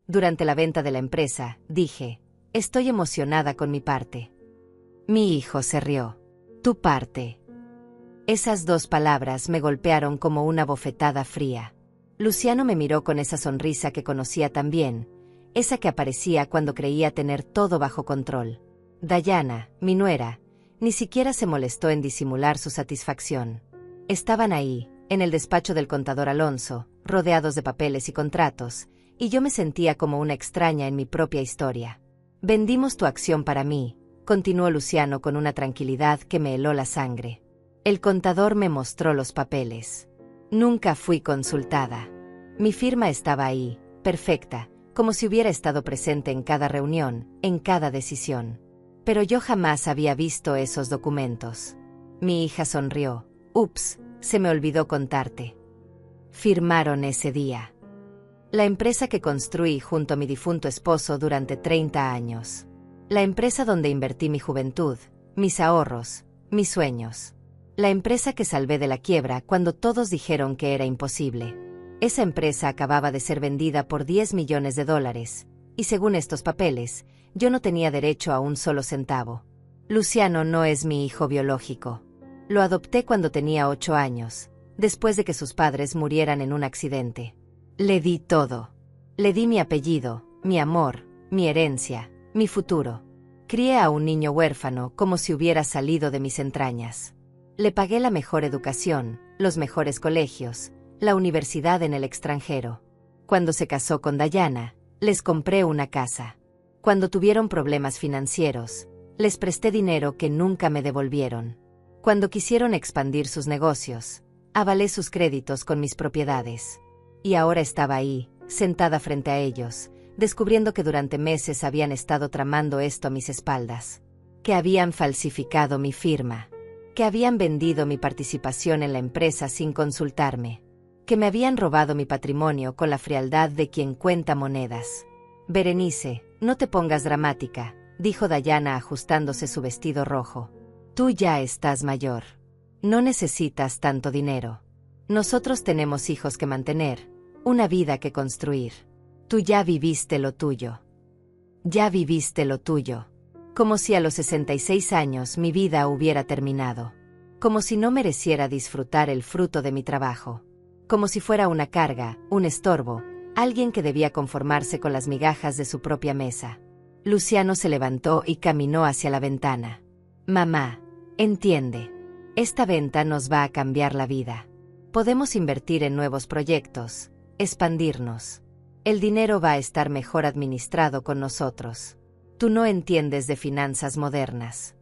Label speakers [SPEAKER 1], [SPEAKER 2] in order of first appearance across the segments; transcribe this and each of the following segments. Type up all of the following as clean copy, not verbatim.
[SPEAKER 1] Durante la venta de la empresa, dije, estoy emocionada con mi parte. Mi hijo se rió. Tu parte. Esas dos palabras me golpearon como una bofetada fría. Luciano me miró con esa sonrisa que conocía tan bien, esa que aparecía cuando creía tener todo bajo control. Dayana, mi nuera, ni siquiera se molestó en disimular su satisfacción. Estaban ahí, en el despacho del contador Alonso, rodeados de papeles y contratos, y yo me sentía como una extraña en mi propia historia. Vendimos tu acción para mí, continuó Luciano con una tranquilidad que me heló la sangre. El contador me mostró los papeles. Nunca fui consultada. Mi firma estaba ahí, perfecta, como si hubiera estado presente en cada reunión, en cada decisión. Pero yo jamás había visto esos documentos. Mi hija sonrió. Ups, se me olvidó contarte. Firmaron ese día. La empresa que construí junto a mi difunto esposo durante 30 años. La empresa donde invertí mi juventud, mis ahorros, mis sueños. La empresa que salvé de la quiebra cuando todos dijeron que era imposible. Esa empresa acababa de ser vendida por $10 millones, y según estos papeles, yo no tenía derecho a un solo centavo. Luciano no es mi hijo biológico. Lo adopté cuando tenía 8 años, después de que sus padres murieran en un accidente. Le di todo. Le di mi apellido, mi amor, mi herencia, mi futuro. Crié a un niño huérfano como si hubiera salido de mis entrañas. Le pagué la mejor educación, los mejores colegios, la universidad en el extranjero. Cuando se casó con Dayana, les compré una casa. Cuando tuvieron problemas financieros, les presté dinero que nunca me devolvieron. Cuando quisieron expandir sus negocios, avalé sus créditos con mis propiedades. Y ahora estaba ahí, sentada frente a ellos, descubriendo que durante meses habían estado tramando esto a mis espaldas. Que habían falsificado mi firma. Que habían vendido mi participación en la empresa sin consultarme. Que me habían robado mi patrimonio con la frialdad de quien cuenta monedas. Berenice, no te pongas dramática, dijo Dayana ajustándose su vestido rojo. Tú ya estás mayor. No necesitas tanto dinero. Nosotros tenemos hijos que mantener, una vida que construir. Tú ya viviste lo tuyo. Ya viviste lo tuyo. Como si a los 66 años mi vida hubiera terminado. Como si no mereciera disfrutar el fruto de mi trabajo. Como si fuera una carga, un estorbo, alguien que debía conformarse con las migajas de su propia mesa. Luciano se levantó y caminó hacia la ventana. Mamá, entiende. Esta venta nos va a cambiar la vida. Podemos invertir en nuevos proyectos, expandirnos. El dinero va a estar mejor administrado con nosotros. Tú no entiendes de finanzas modernas.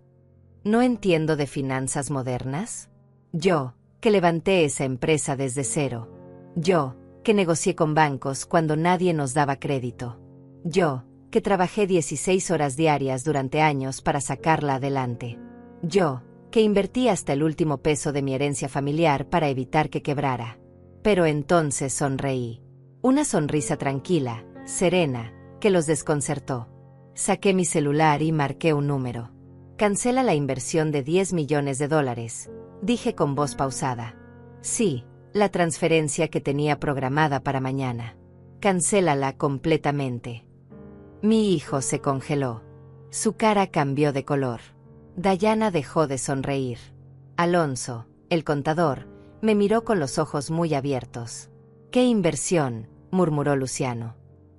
[SPEAKER 1] ¿No entiendo de finanzas modernas? Yo, que levanté esa empresa desde cero. Yo, que negocié con bancos cuando nadie nos daba crédito. Yo, que trabajé 16 horas diarias durante años para sacarla adelante. Yo, que invertí hasta el último peso de mi herencia familiar para evitar que quebrara. Pero entonces sonreí. Una sonrisa tranquila, serena, que los desconcertó. Saqué mi celular y marqué un número. Cancela la inversión de $10 millones, dije con voz pausada. Sí, la transferencia que tenía programada para mañana. Cancélala completamente. Mi hijo se congeló. Su cara cambió de color. Dayana dejó de sonreír. Alonso, el contador, me miró con los ojos muy abiertos. ¿Qué inversión?, murmuró Luciano.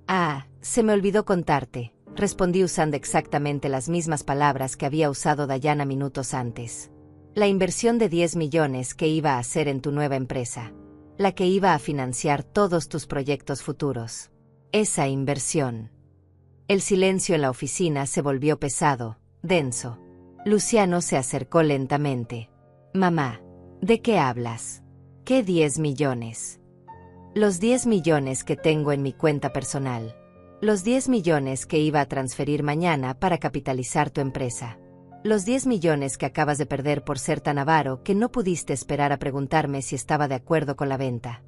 [SPEAKER 1] Ah, se me olvidó contarte, respondí usando exactamente las mismas palabras que había usado Dayana minutos antes. La inversión de 10 millones que iba a hacer en tu nueva empresa. La que iba a financiar todos tus proyectos futuros. Esa inversión. El silencio en la oficina se volvió pesado, denso. Luciano se acercó lentamente. Mamá, ¿de qué hablas? ¿Qué 10 millones? Los 10 millones que tengo en mi cuenta personal. Los 10 millones que iba a transferir mañana para capitalizar tu empresa. Los 10 millones que acabas de perder por ser tan avaro que no pudiste esperar a preguntarme si estaba de acuerdo con la venta.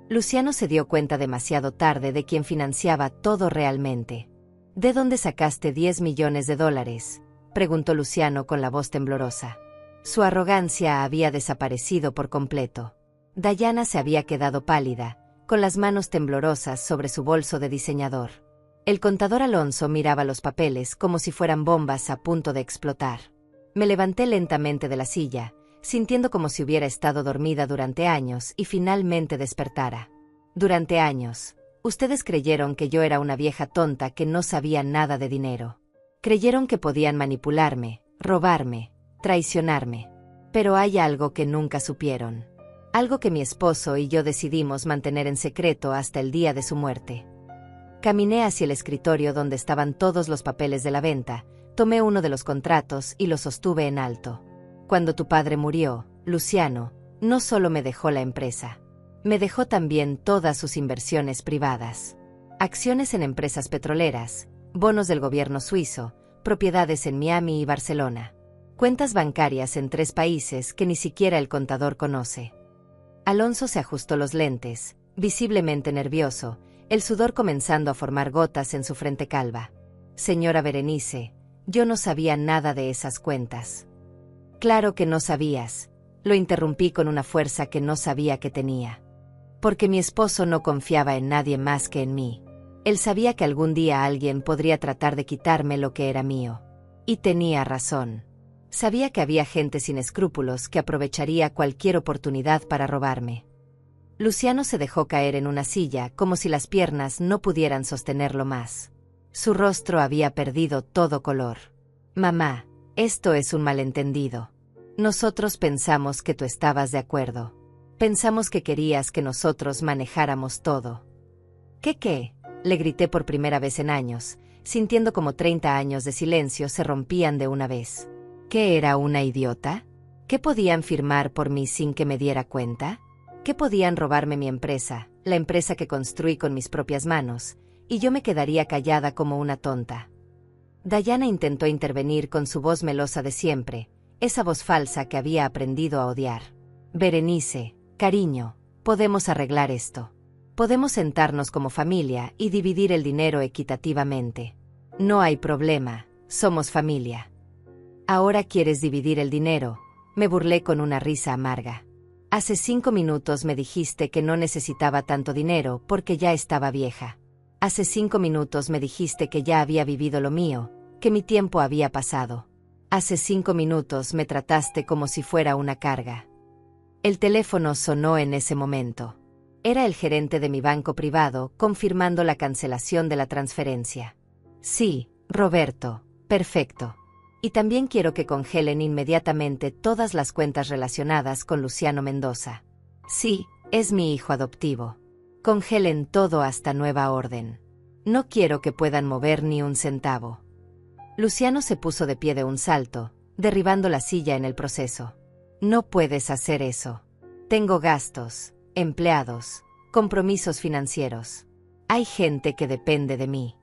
[SPEAKER 1] Luciano se dio cuenta demasiado tarde de quién financiaba todo realmente. ¿De dónde sacaste $10 millones?, preguntó Luciano con la voz temblorosa. Su arrogancia había desaparecido por completo. Dayana se había quedado pálida, con las manos temblorosas sobre su bolso de diseñador. El contador Alonso miraba los papeles como si fueran bombas a punto de explotar. Me levanté lentamente de la silla, sintiendo como si hubiera estado dormida durante años y finalmente despertara. Durante años, ustedes creyeron que yo era una vieja tonta que no sabía nada de dinero. Creyeron que podían manipularme, robarme, traicionarme. Pero hay algo que nunca supieron. Algo que mi esposo y yo decidimos mantener en secreto hasta el día de su muerte. Caminé hacia el escritorio donde estaban todos los papeles de la venta, tomé uno de los contratos y lo sostuve en alto. Cuando tu padre murió, Luciano, no solo me dejó la empresa, me dejó también todas sus inversiones privadas. Acciones en empresas petroleras, bonos del gobierno suizo, propiedades en Miami y Barcelona. Cuentas bancarias en 3 países que ni siquiera el contador conoce. Alonso se ajustó los lentes, visiblemente nervioso, el sudor comenzando a formar gotas en su frente calva. Señora Berenice, yo no sabía nada de esas cuentas. Claro que no sabías, lo interrumpí con una fuerza que no sabía que tenía. Porque mi esposo no confiaba en nadie más que en mí. Él sabía que algún día alguien podría tratar de quitarme lo que era mío. Y tenía razón. Sabía que había gente sin escrúpulos que aprovecharía cualquier oportunidad para robarme. Luciano se dejó caer en una silla como si las piernas no pudieran sostenerlo más. Su rostro había perdido todo color. Mamá, esto es un malentendido. Nosotros pensamos que tú estabas de acuerdo. Pensamos que querías que nosotros manejáramos todo. ¿Qué? Le grité por primera vez en años, sintiendo como 30 años de silencio se rompían de una vez. ¿Qué era una idiota? ¿Qué podían firmar por mí sin que me diera cuenta? ¿Qué podían robarme mi empresa, la empresa que construí con mis propias manos, y yo me quedaría callada como una tonta? Dayana intentó intervenir con su voz melosa de siempre, esa voz falsa que había aprendido a odiar. Berenice, cariño, podemos arreglar esto. Podemos sentarnos como familia y dividir el dinero equitativamente. No hay problema, somos familia. ¿Ahora quieres dividir el dinero? Me burlé con una risa amarga. Hace 5 minutos me dijiste que no necesitaba tanto dinero porque ya estaba vieja. Hace 5 minutos me dijiste que ya había vivido lo mío, que mi tiempo había pasado. Hace 5 minutos me trataste como si fuera una carga. El teléfono sonó en ese momento. Era el gerente de mi banco privado confirmando la cancelación de la transferencia. Sí, Roberto, perfecto. Y también quiero que congelen inmediatamente todas las cuentas relacionadas con Luciano Mendoza. Sí, es mi hijo adoptivo. Congelen todo hasta nueva orden. No quiero que puedan mover ni un centavo. Luciano se puso de pie de un salto, derribando la silla en el proceso. No puedes hacer eso. Tengo gastos, empleados, compromisos financieros. Hay gente que depende de mí.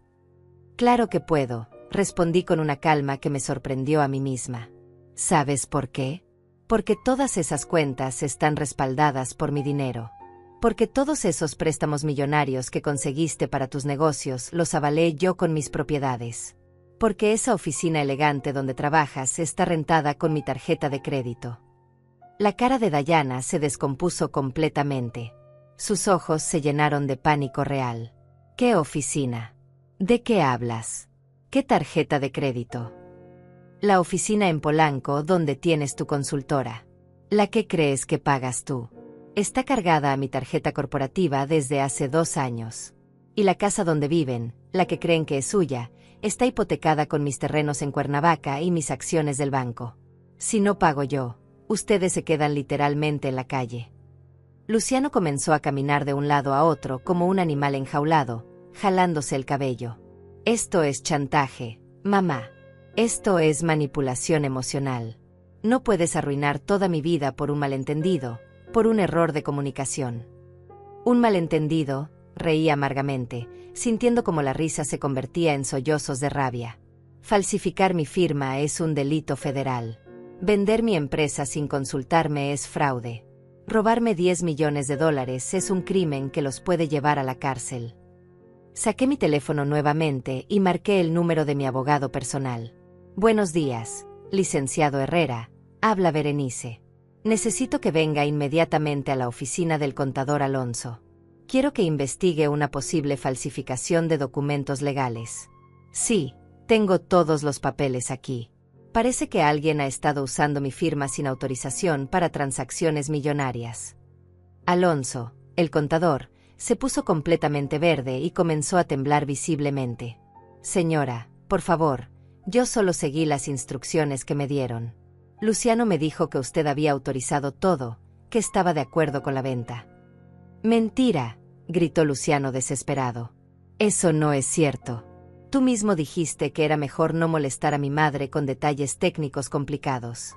[SPEAKER 1] Claro que puedo, respondí con una calma que me sorprendió a mí misma. ¿Sabes por qué? Porque todas esas cuentas están respaldadas por mi dinero. Porque todos esos préstamos millonarios que conseguiste para tus negocios los avalé yo con mis propiedades. Porque esa oficina elegante donde trabajas está rentada con mi tarjeta de crédito. La cara de Dayana se descompuso completamente. Sus ojos se llenaron de pánico real. ¿Qué oficina? ¿De qué hablas? ¿Qué tarjeta de crédito? La oficina en Polanco donde tienes tu consultora. La que crees que pagas tú. Está cargada a mi tarjeta corporativa desde hace 2 años. Y la casa donde viven, la que creen que es suya, está hipotecada con mis terrenos en Cuernavaca y mis acciones del banco. Si no pago yo, ustedes se quedan literalmente en la calle. Luciano comenzó a caminar de un lado a otro como un animal enjaulado, jalándose el cabello. Esto es chantaje, mamá. Esto es manipulación emocional. No puedes arruinar toda mi vida por un malentendido, por un error de comunicación. Un malentendido, reí amargamente, sintiendo como la risa se convertía en sollozos de rabia. Falsificar mi firma es un delito federal. Vender mi empresa sin consultarme es fraude. Robarme $10 millones es un crimen que los puede llevar a la cárcel. Saqué mi teléfono nuevamente y marqué el número de mi abogado personal. Buenos días, licenciado Herrera, habla Berenice. Necesito que venga inmediatamente a la oficina del contador Alonso. Quiero que investigue una posible falsificación de documentos legales. Sí, tengo todos los papeles aquí. Parece que alguien ha estado usando mi firma sin autorización para transacciones millonarias. Alonso, el contador, se puso completamente verde y comenzó a temblar visiblemente. Señora, por favor, yo solo seguí las instrucciones que me dieron. Luciano me dijo que usted había autorizado todo, que estaba de acuerdo con la venta. Mentira, gritó Luciano desesperado. Eso no es cierto. Tú mismo dijiste que era mejor no molestar a mi madre con detalles técnicos complicados.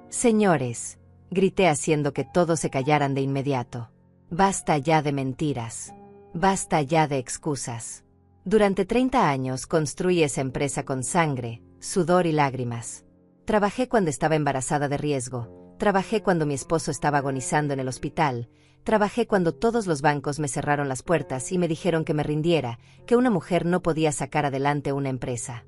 [SPEAKER 1] Señores, grité haciendo que todos se callaran de inmediato. Basta ya de mentiras. Basta ya de excusas. Durante 30 años construí esa empresa con sangre, sudor y lágrimas. Trabajé cuando estaba embarazada de riesgo, trabajé cuando mi esposo estaba agonizando en el hospital, trabajé cuando todos los bancos me cerraron las puertas y me dijeron que me rindiera, que una mujer no podía sacar adelante una empresa.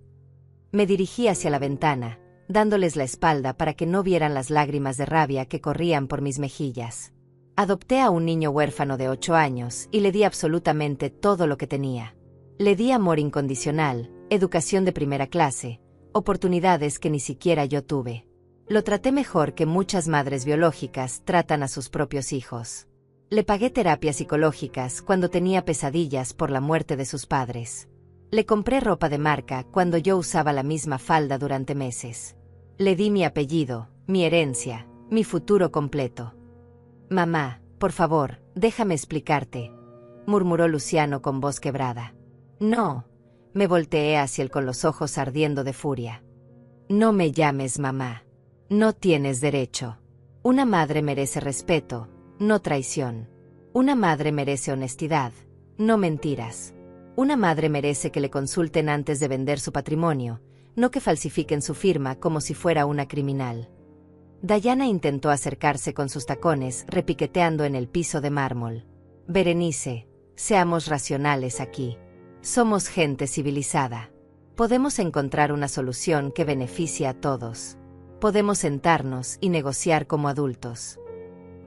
[SPEAKER 1] Me dirigí hacia la ventana, dándoles la espalda para que no vieran las lágrimas de rabia que corrían por mis mejillas. Adopté a un niño huérfano de 8 años y le di absolutamente todo lo que tenía. Le di amor incondicional, educación de primera clase, oportunidades que ni siquiera yo tuve. Lo traté mejor que muchas madres biológicas tratan a sus propios hijos. Le pagué terapias psicológicas cuando tenía pesadillas por la muerte de sus padres. Le compré ropa de marca cuando yo usaba la misma falda durante meses. Le di mi apellido, mi herencia, mi futuro completo. Mamá, por favor, déjame explicarte, murmuró Luciano con voz quebrada. No, me volteé hacia él con los ojos ardiendo de furia. No me llames mamá. No tienes derecho. Una madre merece respeto, no traición. Una madre merece honestidad, no mentiras. Una madre merece que le consulten antes de vender su patrimonio, no que falsifiquen su firma como si fuera una criminal. Dayana intentó acercarse con sus tacones, repiqueteando en el piso de mármol. Berenice, seamos racionales aquí. Somos gente civilizada. Podemos encontrar una solución que beneficie a todos. Podemos sentarnos y negociar como adultos.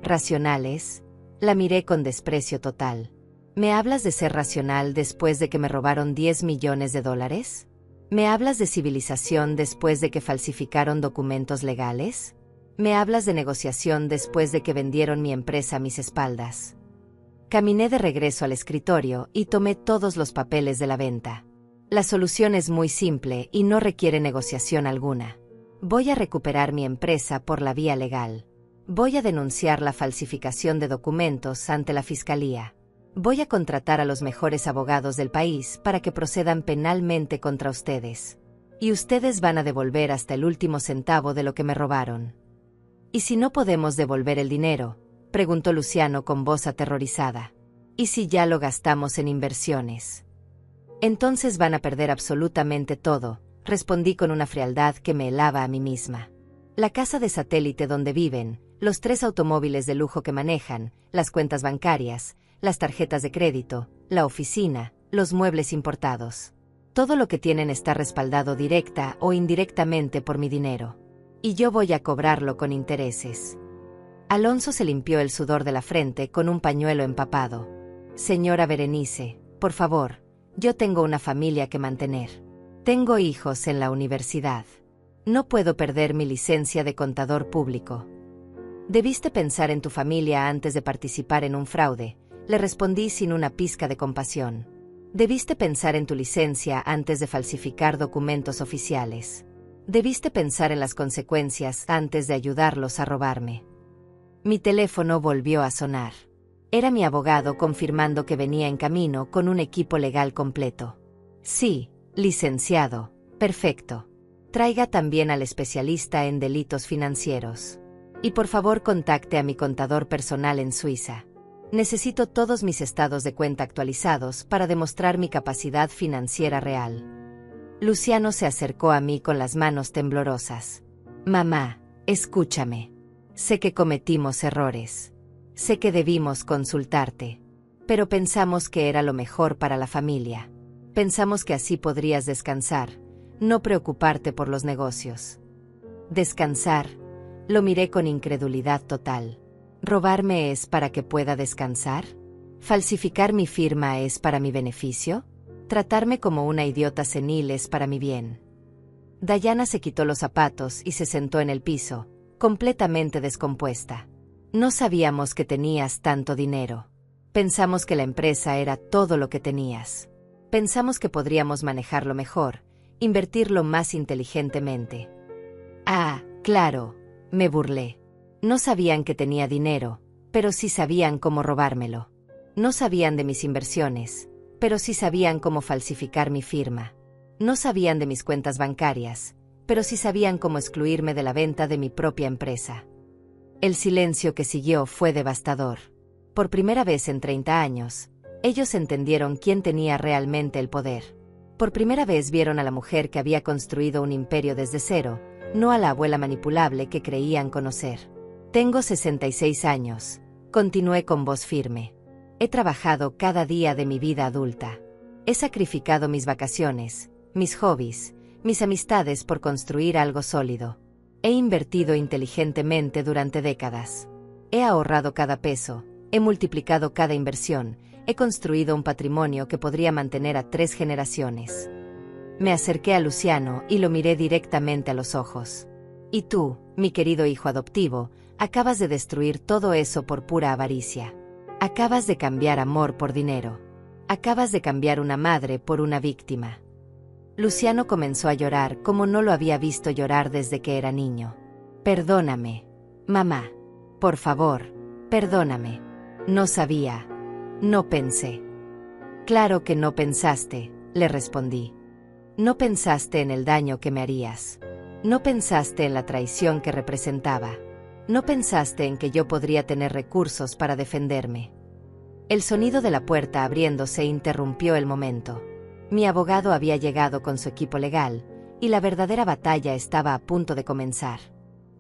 [SPEAKER 1] ¿Racionales? La miré con desprecio total. ¿Me hablas de ser racional después de que me robaron $10 millones? ¿Me hablas de civilización después de que falsificaron documentos legales? ¿Me hablas de negociación después de que vendieron mi empresa a mis espaldas? Caminé de regreso al escritorio y tomé todos los papeles de la venta. La solución es muy simple y no requiere negociación alguna. Voy a recuperar mi empresa por la vía legal. Voy a denunciar la falsificación de documentos ante la Fiscalía. Voy a contratar a los mejores abogados del país para que procedan penalmente contra ustedes. Y ustedes van a devolver hasta el último centavo de lo que me robaron. ¿Y si no podemos devolver el dinero?, preguntó Luciano con voz aterrorizada. ¿Y si ya lo gastamos en inversiones? Entonces van a perder absolutamente todo, respondí con una frialdad que me helaba a mí misma. La casa de satélite donde viven, los 3 automóviles de lujo que manejan, las cuentas bancarias, las tarjetas de crédito, la oficina, los muebles importados. Todo lo que tienen está respaldado directa o indirectamente por mi dinero. Y yo voy a cobrarlo con intereses. Alonso se limpió el sudor de la frente con un pañuelo empapado. Señora Berenice, por favor, yo tengo una familia que mantener. Tengo hijos en la universidad. No puedo perder mi licencia de contador público. Debiste pensar en tu familia antes de participar en un fraude, le respondí sin una pizca de compasión. Debiste pensar en tu licencia antes de falsificar documentos oficiales. Debiste pensar en las consecuencias antes de ayudarlos a robarme. Mi teléfono volvió a sonar. Era mi abogado confirmando que venía en camino con un equipo legal completo. Sí, licenciado. Perfecto. Traiga también al especialista en delitos financieros. Y por favor contacte a mi contador personal en Suiza. Necesito todos mis estados de cuenta actualizados para demostrar mi capacidad financiera real. Luciano se acercó a mí con las manos temblorosas. Mamá, escúchame. Sé que cometimos errores. Sé que debimos consultarte. Pero pensamos que era lo mejor para la familia. Pensamos que así podrías descansar, no preocuparte por los negocios. ¿Descansar? Lo miré con incredulidad total. ¿Robarme es para que pueda descansar? ¿Falsificar mi firma es para mi beneficio? ¿Tratarme como una idiota senil es para mi bien? Dayana se quitó los zapatos y se sentó en el piso, completamente descompuesta. No sabíamos que tenías tanto dinero. Pensamos que la empresa era todo lo que tenías. Pensamos que podríamos manejarlo mejor, invertirlo más inteligentemente. Ah, claro, me burlé. No sabían que tenía dinero, pero sí sabían cómo robármelo. No sabían de mis inversiones, pero sí sabían cómo falsificar mi firma. No sabían de mis cuentas bancarias, pero sí sabían cómo excluirme de la venta de mi propia empresa. El silencio que siguió fue devastador. Por primera vez en 30 años, ellos entendieron quién tenía realmente el poder. Por primera vez vieron a la mujer que había construido un imperio desde cero, no a la abuela manipulable que creían conocer. Tengo 66 años, continué con voz firme. He trabajado cada día de mi vida adulta. He sacrificado mis vacaciones, mis hobbies, mis amistades por construir algo sólido. He invertido inteligentemente durante décadas. He ahorrado cada peso, he multiplicado cada inversión, he construido un patrimonio que podría mantener a 3 generaciones. Me acerqué a Luciano y lo miré directamente a los ojos. Y tú, mi querido hijo adoptivo, acabas de destruir todo eso por pura avaricia. Acabas de cambiar amor por dinero. Acabas de cambiar una madre por una víctima. Luciano comenzó a llorar como no lo había visto llorar desde que era niño. Perdóname, mamá. Por favor, perdóname. No sabía. No pensé. Claro que no pensaste, le respondí. No pensaste en el daño que me harías. No pensaste en la traición que representaba. No pensaste en que yo podría tener recursos para defenderme. El sonido de la puerta abriéndose interrumpió el momento. Mi abogado había llegado con su equipo legal, y la verdadera batalla estaba a punto de comenzar.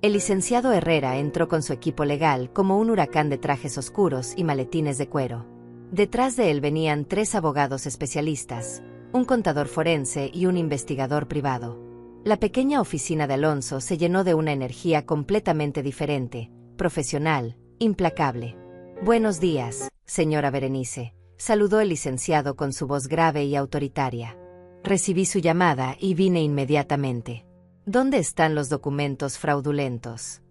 [SPEAKER 1] El licenciado Herrera entró con su equipo legal como un huracán de trajes oscuros y maletines de cuero. Detrás de él venían 3 abogados especialistas, un contador forense y un investigador privado. La pequeña oficina de Alonso se llenó de una energía completamente diferente, profesional, implacable. Buenos días, señora Berenice, saludó el licenciado con su voz grave y autoritaria. Recibí su llamada y vine inmediatamente. ¿Dónde están los documentos fraudulentos?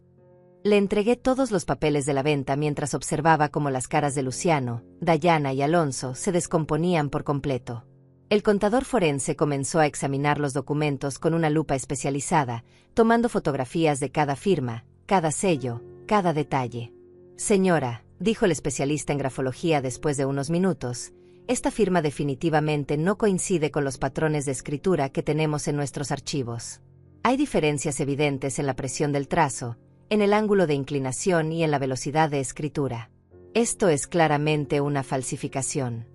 [SPEAKER 1] Le entregué todos los papeles de la venta mientras observaba cómo las caras de Luciano, Dayana y Alonso se descomponían por completo. El contador forense comenzó a examinar los documentos con una lupa especializada, tomando fotografías de cada firma, cada sello, cada detalle. Señora, dijo el especialista en grafología después de unos minutos, esta firma definitivamente no coincide con los patrones de escritura que tenemos en nuestros archivos. Hay diferencias evidentes en la presión del trazo, en el ángulo de inclinación y en la velocidad de escritura. Esto es claramente una falsificación.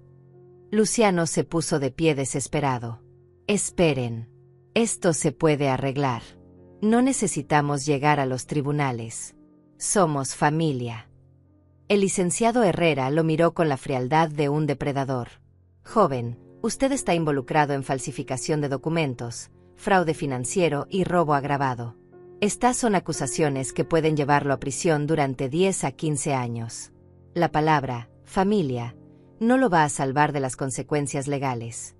[SPEAKER 1] Luciano se puso de pie desesperado. Esperen. Esto se puede arreglar. No necesitamos llegar a los tribunales. Somos familia. El licenciado Herrera lo miró con la frialdad de un depredador. Joven, usted está involucrado en falsificación de documentos, fraude financiero y robo agravado. Estas son acusaciones que pueden llevarlo a prisión durante 10 a 15 años. La palabra, familia, no lo va a salvar de las consecuencias legales.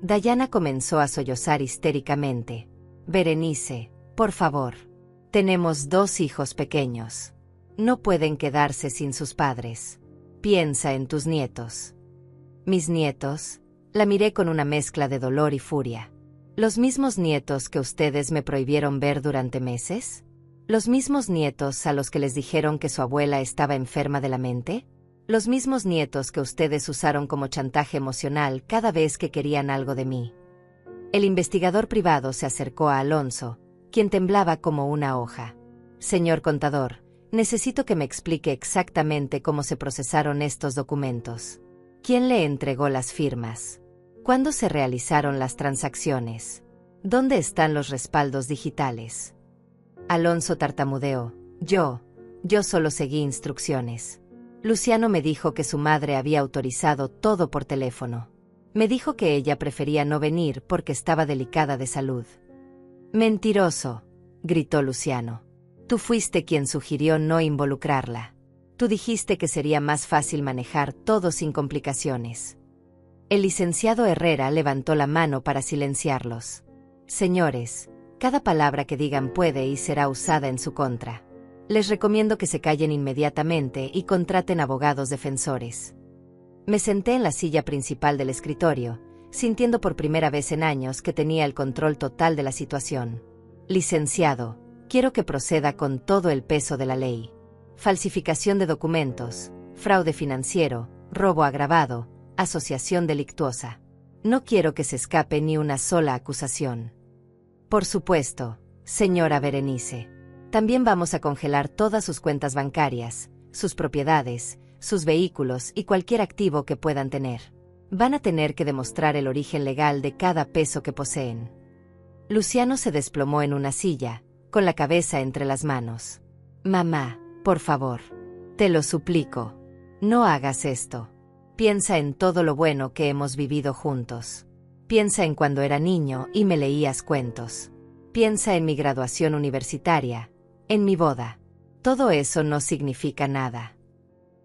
[SPEAKER 1] Dayana comenzó a sollozar histéricamente. Berenice, por favor. Tenemos 2 hijos pequeños. No pueden quedarse sin sus padres. Piensa en tus nietos. ¿Mis nietos? La miré con una mezcla de dolor y furia. ¿Los mismos nietos que ustedes me prohibieron ver durante meses? ¿Los mismos nietos a los que les dijeron que su abuela estaba enferma de la mente? ¿Los mismos nietos que ustedes usaron como chantaje emocional cada vez que querían algo de mí? El investigador privado se acercó a Alonso, quien temblaba como una hoja. Señor contador, necesito que me explique exactamente cómo se procesaron estos documentos. ¿Quién le entregó las firmas? ¿Cuándo se realizaron las transacciones? ¿Dónde están los respaldos digitales? Alonso tartamudeó. Yo solo seguí instrucciones. Luciano me dijo que su madre había autorizado todo por teléfono. Me dijo que ella prefería no venir porque estaba delicada de salud. Mentiroso, gritó Luciano. Tú fuiste quien sugirió no involucrarla. Tú dijiste que sería más fácil manejar todo sin complicaciones. El licenciado Herrera levantó la mano para silenciarlos. Señores, cada palabra que digan puede y será usada en su contra. Les recomiendo que se callen inmediatamente y contraten abogados defensores. Me senté en la silla principal del escritorio, sintiendo por primera vez en años que tenía el control total de la situación. Licenciado, quiero que proceda con todo el peso de la ley. Falsificación de documentos, fraude financiero, robo agravado, asociación delictuosa. No quiero que se escape ni una sola acusación. Por supuesto, señora Berenice. También vamos a congelar todas sus cuentas bancarias, sus propiedades, sus vehículos y cualquier activo que puedan tener. Van a tener que demostrar el origen legal de cada peso que poseen. Luciano se desplomó en una silla, con la cabeza entre las manos. Mamá, por favor. Te lo suplico. No hagas esto. Piensa en todo lo bueno que hemos vivido juntos. Piensa en cuando era niño y me leías cuentos. Piensa en mi graduación universitaria, en mi boda. Todo eso no significa nada.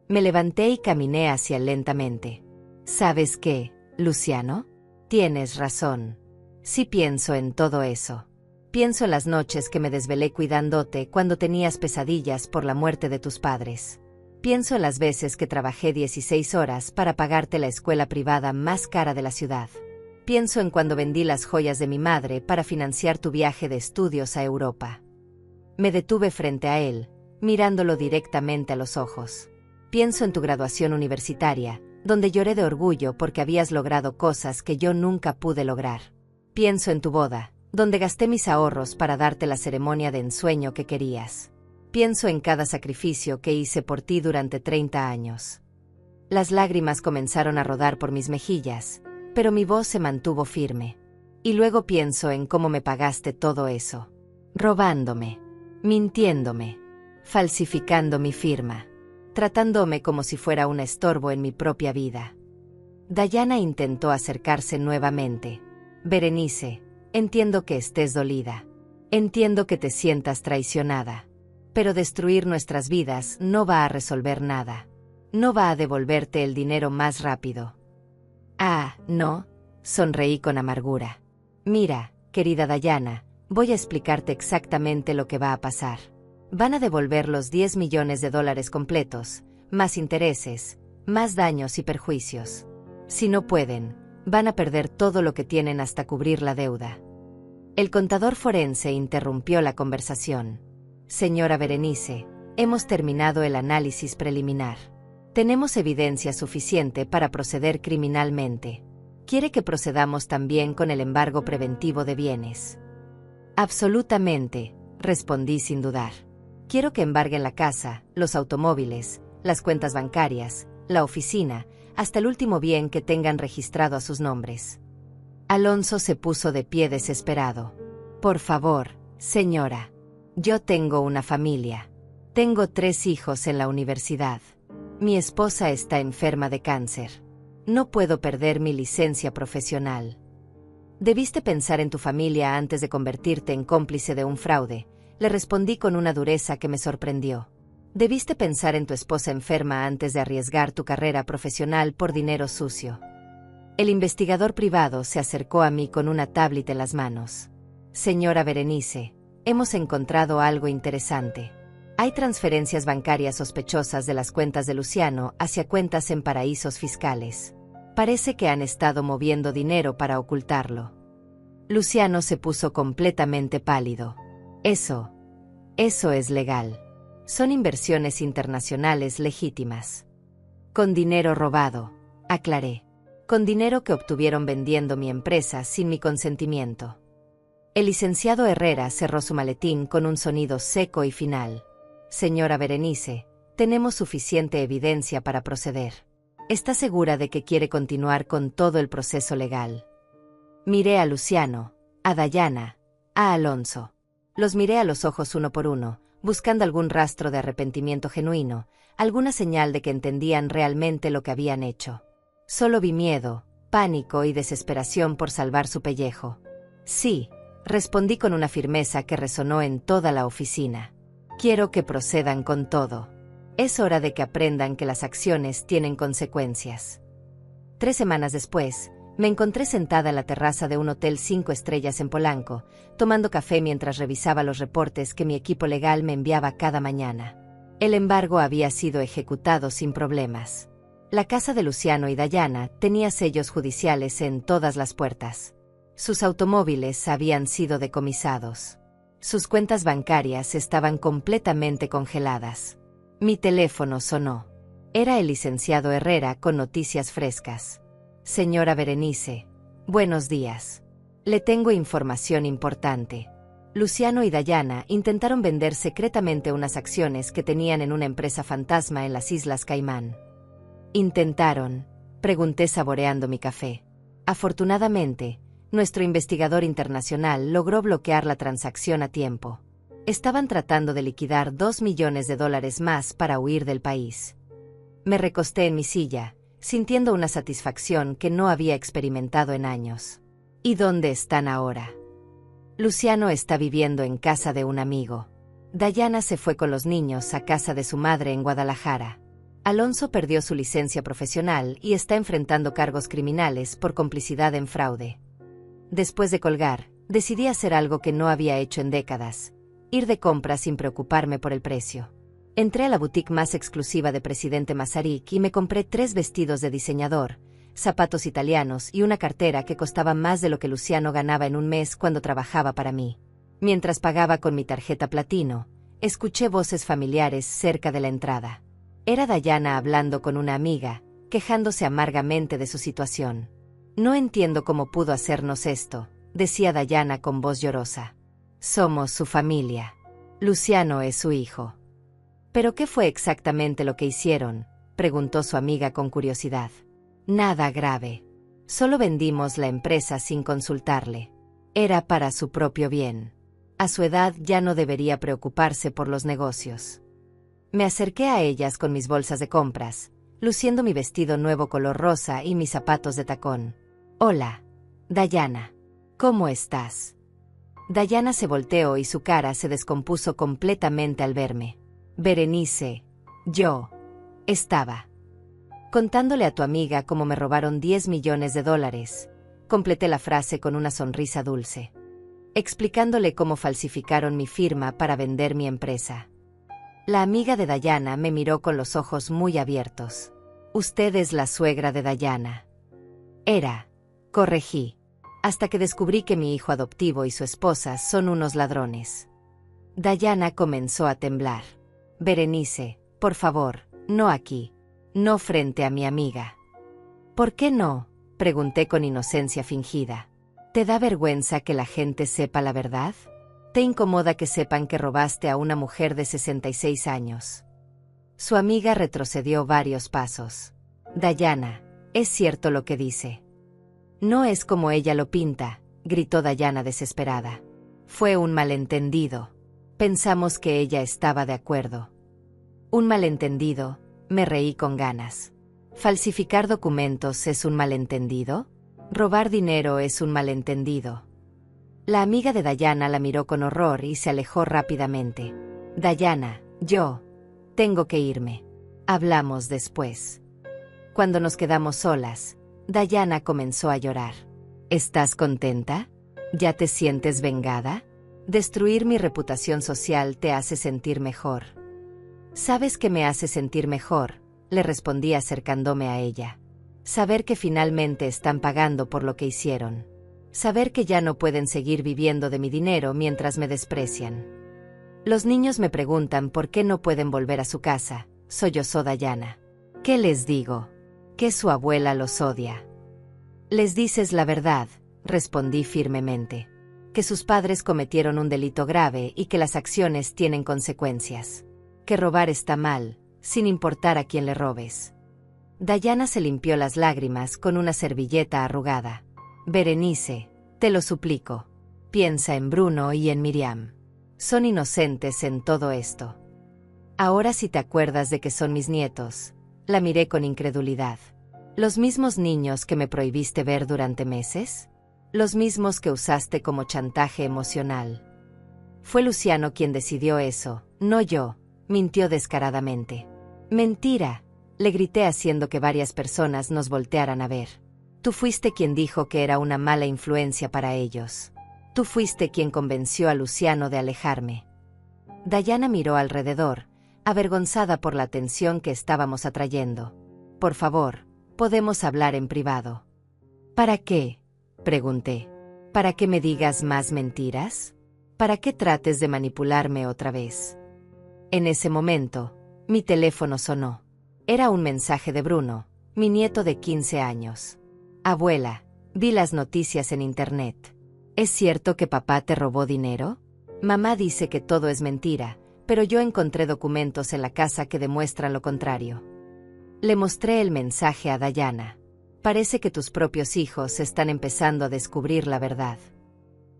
[SPEAKER 1] Me levanté y caminé hacia él lentamente. ¿Sabes qué, Luciano? Tienes razón. Sí pienso en todo eso. Pienso en las noches que me desvelé cuidándote cuando tenías pesadillas por la muerte de tus padres. Pienso en las veces que trabajé 16 horas para pagarte la escuela privada más cara de la ciudad. Pienso en cuando vendí las joyas de mi madre para financiar tu viaje de estudios a Europa. Me detuve frente a él, mirándolo directamente a los ojos. Pienso en tu graduación universitaria, donde lloré de orgullo porque habías logrado cosas que yo nunca pude lograr. Pienso en tu boda, donde gasté mis ahorros para darte la ceremonia de ensueño que querías. Pienso en cada sacrificio que hice por ti durante 30 años. Las lágrimas comenzaron a rodar por mis mejillas, pero mi voz se mantuvo firme. Y luego pienso en cómo me pagaste todo eso. Robándome, mintiéndome, falsificando mi firma, tratándome como si fuera un estorbo en mi propia vida. Dayana intentó acercarse nuevamente. Berenice, entiendo que estés dolida. Entiendo que te sientas traicionada. Pero destruir nuestras vidas no va a resolver nada. No va a devolverte el dinero más rápido. Ah, no, sonreí con amargura. Mira, querida Dayana, voy a explicarte exactamente lo que va a pasar. Van a devolver los 10 millones de dólares completos, más intereses, más daños y perjuicios. Si no pueden, van a perder todo lo que tienen hasta cubrir la deuda. El contador forense interrumpió la conversación. Señora Berenice, hemos terminado el análisis preliminar. Tenemos evidencia suficiente para proceder criminalmente. ¿Quiere que procedamos también con el embargo preventivo de bienes? Absolutamente, respondí sin dudar. Quiero que embarguen la casa, los automóviles, las cuentas bancarias, la oficina, hasta el último bien que tengan registrado a sus nombres. Alonso se puso de pie desesperado. Por favor, señora. Yo tengo una familia. Tengo 3 hijos en la universidad. Mi esposa está enferma de cáncer. No puedo perder mi licencia profesional. Debiste pensar en tu familia antes de convertirte en cómplice de un fraude, le respondí con una dureza que me sorprendió. Debiste pensar en tu esposa enferma antes de arriesgar tu carrera profesional por dinero sucio. El investigador privado se acercó a mí con una tablet en las manos. Señora Berenice, hemos encontrado algo interesante. Hay transferencias bancarias sospechosas de las cuentas de Luciano hacia cuentas en paraísos fiscales. Parece que han estado moviendo dinero para ocultarlo. Luciano se puso completamente pálido. Eso es legal. Son inversiones internacionales legítimas. Con dinero robado, aclaré. Con dinero que obtuvieron vendiendo mi empresa sin mi consentimiento. El licenciado Herrera cerró su maletín con un sonido seco y final. Señora Berenice, tenemos suficiente evidencia para proceder. ¿Está segura de que quiere continuar con todo el proceso legal? Miré a Luciano, a Dayana, a Alonso. Los miré a los ojos uno por uno, buscando algún rastro de arrepentimiento genuino, alguna señal de que entendían realmente lo que habían hecho. Solo vi miedo, pánico y desesperación por salvar su pellejo. Sí, respondí con una firmeza que resonó en toda la oficina. Quiero que procedan con todo. Es hora de que aprendan que las acciones tienen consecuencias. 3 semanas después, me encontré sentada en la terraza de un hotel 5 estrellas en Polanco, tomando café mientras revisaba los reportes que mi equipo legal me enviaba cada mañana. El embargo había sido ejecutado sin problemas. La casa de Luciano y Dayana tenía sellos judiciales en todas las puertas. Sus automóviles habían sido decomisados. Sus cuentas bancarias estaban completamente congeladas. Mi teléfono sonó. Era el licenciado Herrera con noticias frescas. Señora Berenice, buenos días. Le tengo información importante. Luciano y Dayana intentaron vender secretamente unas acciones que tenían en una empresa fantasma en las Islas Caimán. ¿Intentaron?, pregunté saboreando mi café. Afortunadamente, nuestro investigador internacional logró bloquear la transacción a tiempo. Estaban tratando de liquidar $2 millones más para huir del país. Me recosté en mi silla, sintiendo una satisfacción que no había experimentado en años. ¿Y dónde están ahora? Luciano está viviendo en casa de un amigo. Dayana se fue con los niños a casa de su madre en Guadalajara. Alonso perdió su licencia profesional y está enfrentando cargos criminales por complicidad en fraude. Después de colgar, decidí hacer algo que no había hecho en décadas: ir de compras sin preocuparme por el precio. Entré a la boutique más exclusiva de Presidente Masaryk y me compré 3 vestidos de diseñador, zapatos italianos y una cartera que costaba más de lo que Luciano ganaba en un mes cuando trabajaba para mí. Mientras pagaba con mi tarjeta platino, escuché voces familiares cerca de la entrada. Era Dayana hablando con una amiga, quejándose amargamente de su situación. No entiendo cómo pudo hacernos esto, decía Dayana con voz llorosa. Somos su familia. Luciano es su hijo. ¿Pero qué fue exactamente lo que hicieron?, preguntó su amiga con curiosidad. Nada grave. Solo vendimos la empresa sin consultarle. Era para su propio bien. A su edad ya no debería preocuparse por los negocios. Me acerqué a ellas con mis bolsas de compras, luciendo mi vestido nuevo color rosa y mis zapatos de tacón. Hola, Dayana. ¿Cómo estás? Dayana se volteó y su cara se descompuso completamente al verme. Berenice, yo estaba contándole a tu amiga cómo me robaron $10 millones, completé la frase con una sonrisa dulce, explicándole cómo falsificaron mi firma para vender mi empresa. La amiga de Dayana me miró con los ojos muy abiertos. Usted es la suegra de Dayana. Era, corregí, hasta que descubrí que mi hijo adoptivo y su esposa son unos ladrones. Dayana comenzó a temblar. Berenice, por favor, no aquí, no frente a mi amiga. ¿Por qué no?, pregunté con inocencia fingida. ¿Te da vergüenza que la gente sepa la verdad? ¿Te incomoda que sepan que robaste a una mujer de 66 años? Su amiga retrocedió varios pasos. Dayana, es cierto lo que dice. No es como ella lo pinta, gritó Dayana desesperada. Fue un malentendido. Pensamos que ella estaba de acuerdo. ¿Un malentendido?, me reí con ganas. ¿Falsificar documentos es un malentendido? ¿Robar dinero es un malentendido? La amiga de Dayana la miró con horror y se alejó rápidamente. Dayana, yo tengo que irme. Hablamos después. Cuando nos quedamos solas, Dayana comenzó a llorar. ¿Estás contenta? ¿Ya te sientes vengada? Destruir mi reputación social te hace sentir mejor. ¿Sabes qué me hace sentir mejor?, le respondí acercándome a ella. Saber que finalmente están pagando por lo que hicieron. Saber que ya no pueden seguir viviendo de mi dinero mientras me desprecian. Los niños me preguntan por qué no pueden volver a su casa, sollozó Dayana. ¿Qué les digo? Que su abuela los odia. Les dices la verdad, respondí firmemente. Que sus padres cometieron un delito grave y que las acciones tienen consecuencias. Que robar está mal, sin importar a quién le robes. Dayana se limpió las lágrimas con una servilleta arrugada. Berenice, te lo suplico. Piensa en Bruno y en Miriam. Son inocentes en todo esto. Ahora si te acuerdas de que son mis nietos. La miré con incredulidad. ¿Los mismos niños que me prohibiste ver durante meses? ¿Los mismos que usaste como chantaje emocional? Fue Luciano quien decidió eso, no yo, mintió descaradamente. Mentira, le grité haciendo que varias personas nos voltearan a ver. Tú fuiste quien dijo que era una mala influencia para ellos. Tú fuiste quien convenció a Luciano de alejarme. Dayana miró alrededor, avergonzada por la atención que estábamos atrayendo. Por favor, podemos hablar en privado. ¿Para qué?, pregunté. ¿Para que me digas más mentiras? ¿Para que trates de manipularme otra vez? En ese momento, mi teléfono sonó. Era un mensaje de Bruno, mi nieto de 15 años. Abuela, vi las noticias en internet. ¿Es cierto que papá te robó dinero? Mamá dice que todo es mentira, pero yo encontré documentos en la casa que demuestran lo contrario. Le mostré el mensaje a Dayana. Parece que tus propios hijos están empezando a descubrir la verdad.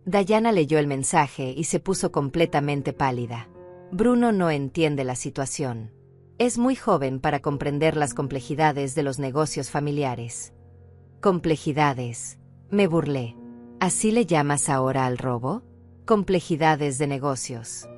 [SPEAKER 1] Dayana leyó el mensaje y se puso completamente pálida. Bruno no entiende la situación. Es muy joven para comprender las complejidades de los negocios familiares. Complejidades, me burlé. ¿Así le llamas ahora al robo? Complejidades de negocios.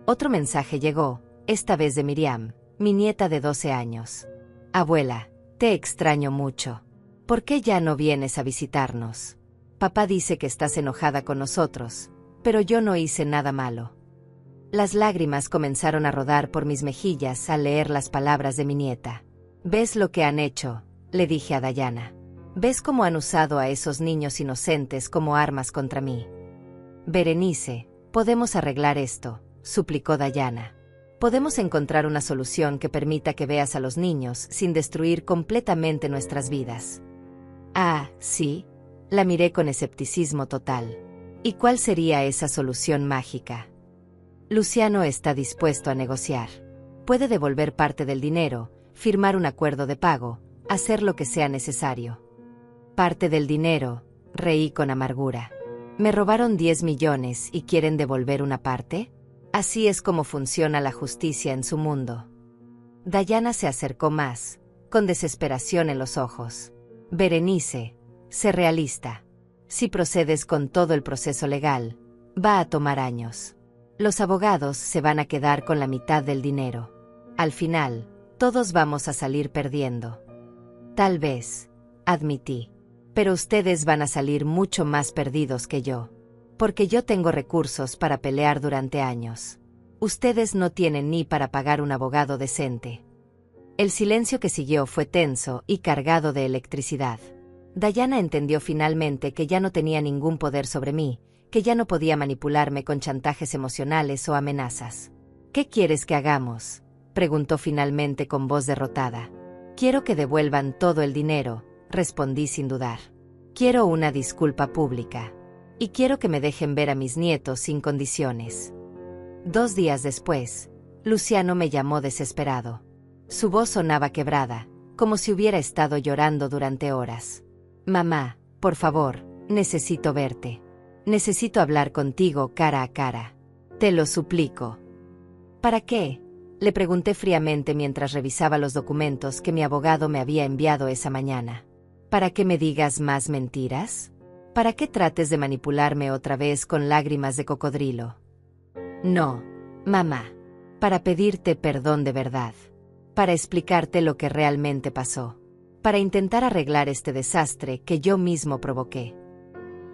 [SPEAKER 1] Otro mensaje llegó, esta vez de Miriam, mi nieta de 12 años. Abuela, te extraño mucho. ¿Por qué ya no vienes a visitarnos? Papá dice que estás enojada con nosotros, pero yo no hice nada malo. Las lágrimas comenzaron a rodar por mis mejillas al leer las palabras de mi nieta. ¿Ves lo que han hecho?, le dije a Dayana. ¿Ves cómo han usado a esos niños inocentes como armas contra mí? Berenice, podemos arreglar esto, suplicó Dayana. Podemos encontrar una solución que permita que veas a los niños sin destruir completamente nuestras vidas. Ah, sí. La miré con escepticismo total. ¿Y cuál sería esa solución mágica? Luciano está dispuesto a negociar. Puede devolver parte del dinero, firmar un acuerdo de pago, hacer lo que sea necesario. Parte del dinero, reí con amargura. ¿Me robaron 10 millones y quieren devolver una parte? Así es como funciona la justicia en su mundo. Dayana se acercó más, con desesperación en los ojos. Berenice, sé realista. Si procedes con todo el proceso legal, va a tomar años. Los abogados se van a quedar con la mitad del dinero. Al final, todos vamos a salir perdiendo. Tal vez, admití. Pero ustedes van a salir mucho más perdidos que yo. Porque yo tengo recursos para pelear durante años. Ustedes no tienen ni para pagar un abogado decente. El silencio que siguió fue tenso y cargado de electricidad. Dayana entendió finalmente que ya no tenía ningún poder sobre mí, que ya no podía manipularme con chantajes emocionales o amenazas. ¿Qué quieres que hagamos?, preguntó finalmente con voz derrotada. Quiero que devuelvan todo el dinero, respondí sin dudar. Quiero una disculpa pública. Y quiero que me dejen ver a mis nietos sin condiciones. 2 días después, Luciano me llamó desesperado. Su voz sonaba quebrada, como si hubiera estado llorando durante horas. Mamá, por favor, necesito verte. Necesito hablar contigo cara a cara. Te lo suplico. ¿Para qué?, le pregunté fríamente mientras revisaba los documentos que mi abogado me había enviado esa mañana. ¿Para que me digas más mentiras? ¿Para que trates de manipularme otra vez con lágrimas de cocodrilo? No, mamá. Para pedirte perdón de verdad. Para explicarte lo que realmente pasó. Para intentar arreglar este desastre que yo mismo provoqué.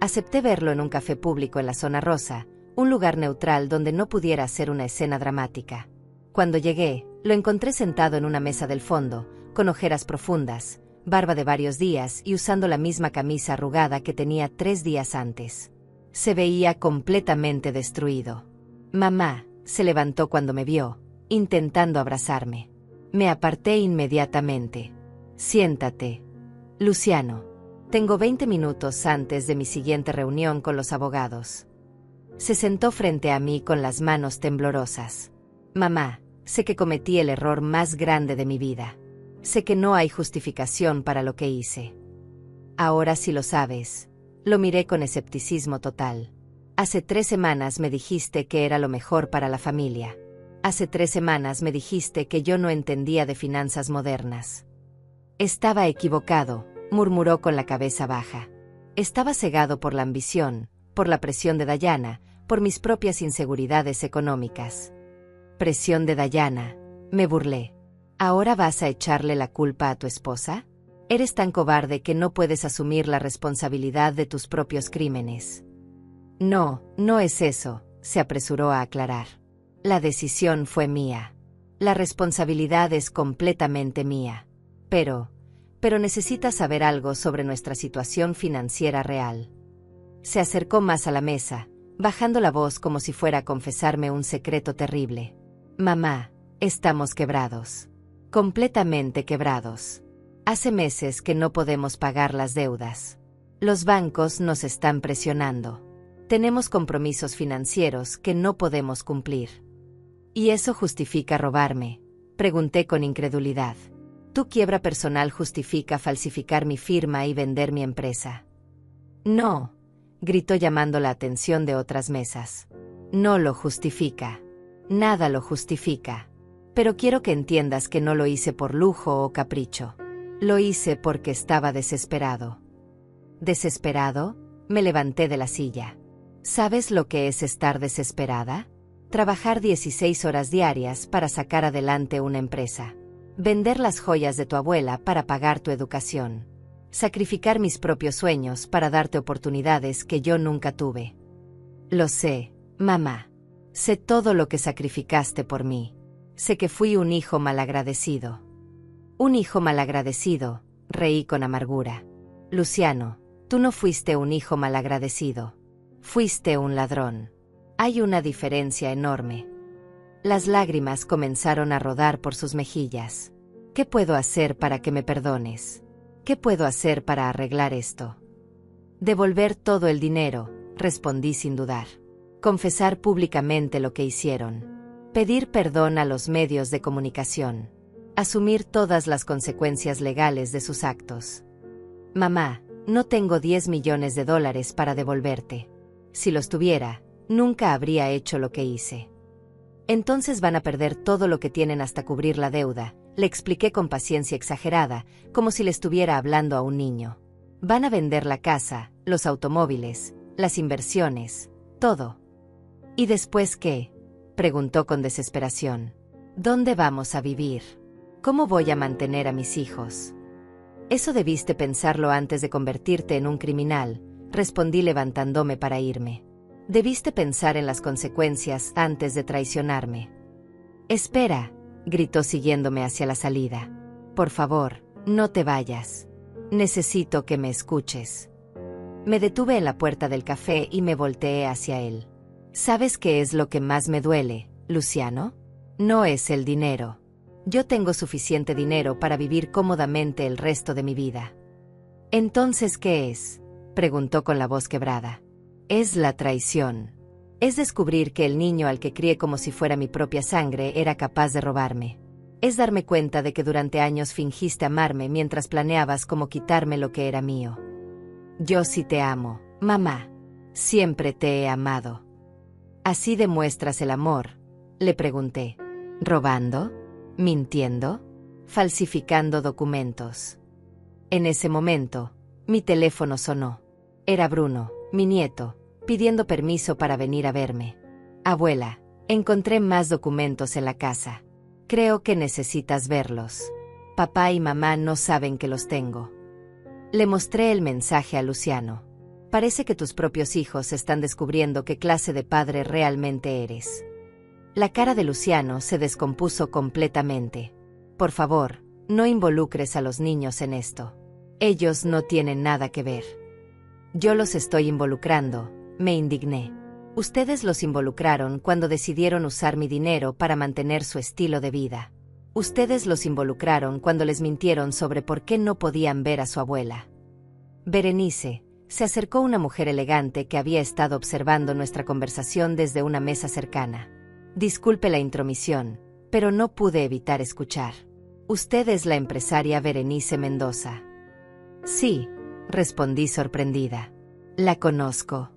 [SPEAKER 1] Acepté verlo en un café público en la zona rosa, un lugar neutral donde no pudiera hacer una escena dramática. Cuando llegué, lo encontré sentado en una mesa del fondo, con ojeras profundas, barba de varios días y usando la misma camisa arrugada que tenía 3 días antes. Se veía completamente destruido. Mamá se levantó cuando me vio, intentando abrazarme. Me aparté inmediatamente. Siéntate, Luciano. Tengo 20 minutos antes de mi siguiente reunión con los abogados. Se sentó frente a mí con las manos temblorosas. Mamá, sé que cometí el error más grande de mi vida. Sé que no hay justificación para lo que hice. Ahora sí lo sabes. Lo miré con escepticismo total. Hace 3 semanas me dijiste que era lo mejor para la familia. Hace 3 semanas me dijiste que yo no entendía de finanzas modernas. Estaba equivocado, murmuró con la cabeza baja. Estaba cegado por la ambición, por la presión de Dayana, por mis propias inseguridades económicas. Presión de Dayana, me burlé. ¿Ahora vas a echarle la culpa a tu esposa? Eres tan cobarde que no puedes asumir la responsabilidad de tus propios crímenes. No, no es eso, se apresuró a aclarar. La decisión fue mía. La responsabilidad es completamente mía. Pero necesitas saber algo sobre nuestra situación financiera real. Se acercó más a la mesa, bajando la voz como si fuera a confesarme un secreto terrible. Mamá, estamos quebrados. Completamente quebrados. Hace meses que no podemos pagar las deudas. Los bancos nos están presionando. Tenemos compromisos financieros que no podemos cumplir. ¿Y eso justifica robarme?, pregunté con incredulidad. ¿Tu quiebra personal justifica falsificar mi firma y vender mi empresa? No, gritó llamando la atención de otras mesas. No lo justifica. Nada lo justifica. Pero quiero que entiendas que no lo hice por lujo o capricho. Lo hice porque estaba desesperado. ¿Desesperado? Me levanté de la silla. ¿Sabes lo que es estar desesperada? Trabajar 16 horas diarias para sacar adelante una empresa. Vender las joyas de tu abuela para pagar tu educación. Sacrificar mis propios sueños para darte oportunidades que yo nunca tuve. Lo sé, mamá. Sé todo lo que sacrificaste por mí. Sé que fui un hijo malagradecido. Un hijo malagradecido, reí con amargura. Luciano, tú no fuiste un hijo malagradecido. Fuiste un ladrón. Hay una diferencia enorme. Las lágrimas comenzaron a rodar por sus mejillas. ¿Qué puedo hacer para que me perdones? ¿Qué puedo hacer para arreglar esto? Devolver todo el dinero, respondí sin dudar. Confesar públicamente lo que hicieron. Pedir perdón a los medios de comunicación. Asumir todas las consecuencias legales de sus actos. Mamá, no tengo $10 millones para devolverte. Si los tuviera, nunca habría hecho lo que hice. Entonces van a perder todo lo que tienen hasta cubrir la deuda, le expliqué con paciencia exagerada, como si le estuviera hablando a un niño. Van a vender la casa, los automóviles, las inversiones, todo. ¿Y después qué?, preguntó con desesperación. ¿Dónde vamos a vivir? ¿Cómo voy a mantener a mis hijos? Eso debiste pensarlo antes de convertirte en un criminal, respondí levantándome para irme. Debiste pensar en las consecuencias antes de traicionarme. Espera, gritó siguiéndome hacia la salida. Por favor, no te vayas. Necesito que me escuches. Me detuve en la puerta del café y me volteé hacia él. ¿Sabes qué es lo que más me duele, Luciano? No es el dinero. Yo tengo suficiente dinero para vivir cómodamente el resto de mi vida. ¿Entonces qué es?, preguntó con la voz quebrada. Es la traición. Es descubrir que el niño al que crié como si fuera mi propia sangre era capaz de robarme. Es darme cuenta de que durante años fingiste amarme mientras planeabas cómo quitarme lo que era mío. Yo sí te amo, mamá. Siempre te he amado. ¿Así demuestras el amor?, le pregunté. ¿Robando? ¿Mintiendo? ¿Falsificando documentos? En ese momento, mi teléfono sonó. Era Bruno, mi nieto, pidiendo permiso para venir a verme. Abuela, encontré más documentos en la casa. Creo que necesitas verlos. Papá y mamá no saben que los tengo. Le mostré el mensaje a Luciano. Parece que tus propios hijos están descubriendo qué clase de padre realmente eres. La cara de Luciano se descompuso completamente. Por favor, no involucres a los niños en esto. Ellos no tienen nada que ver. Yo los estoy involucrando, me indigné. Ustedes los involucraron cuando decidieron usar mi dinero para mantener su estilo de vida. Ustedes los involucraron cuando les mintieron sobre por qué no podían ver a su abuela. Berenice, se acercó una mujer elegante que había estado observando nuestra conversación desde una mesa cercana. Disculpe la intromisión, pero no pude evitar escuchar. Usted es la empresaria Berenice Mendoza. Sí, respondí sorprendida. La conozco.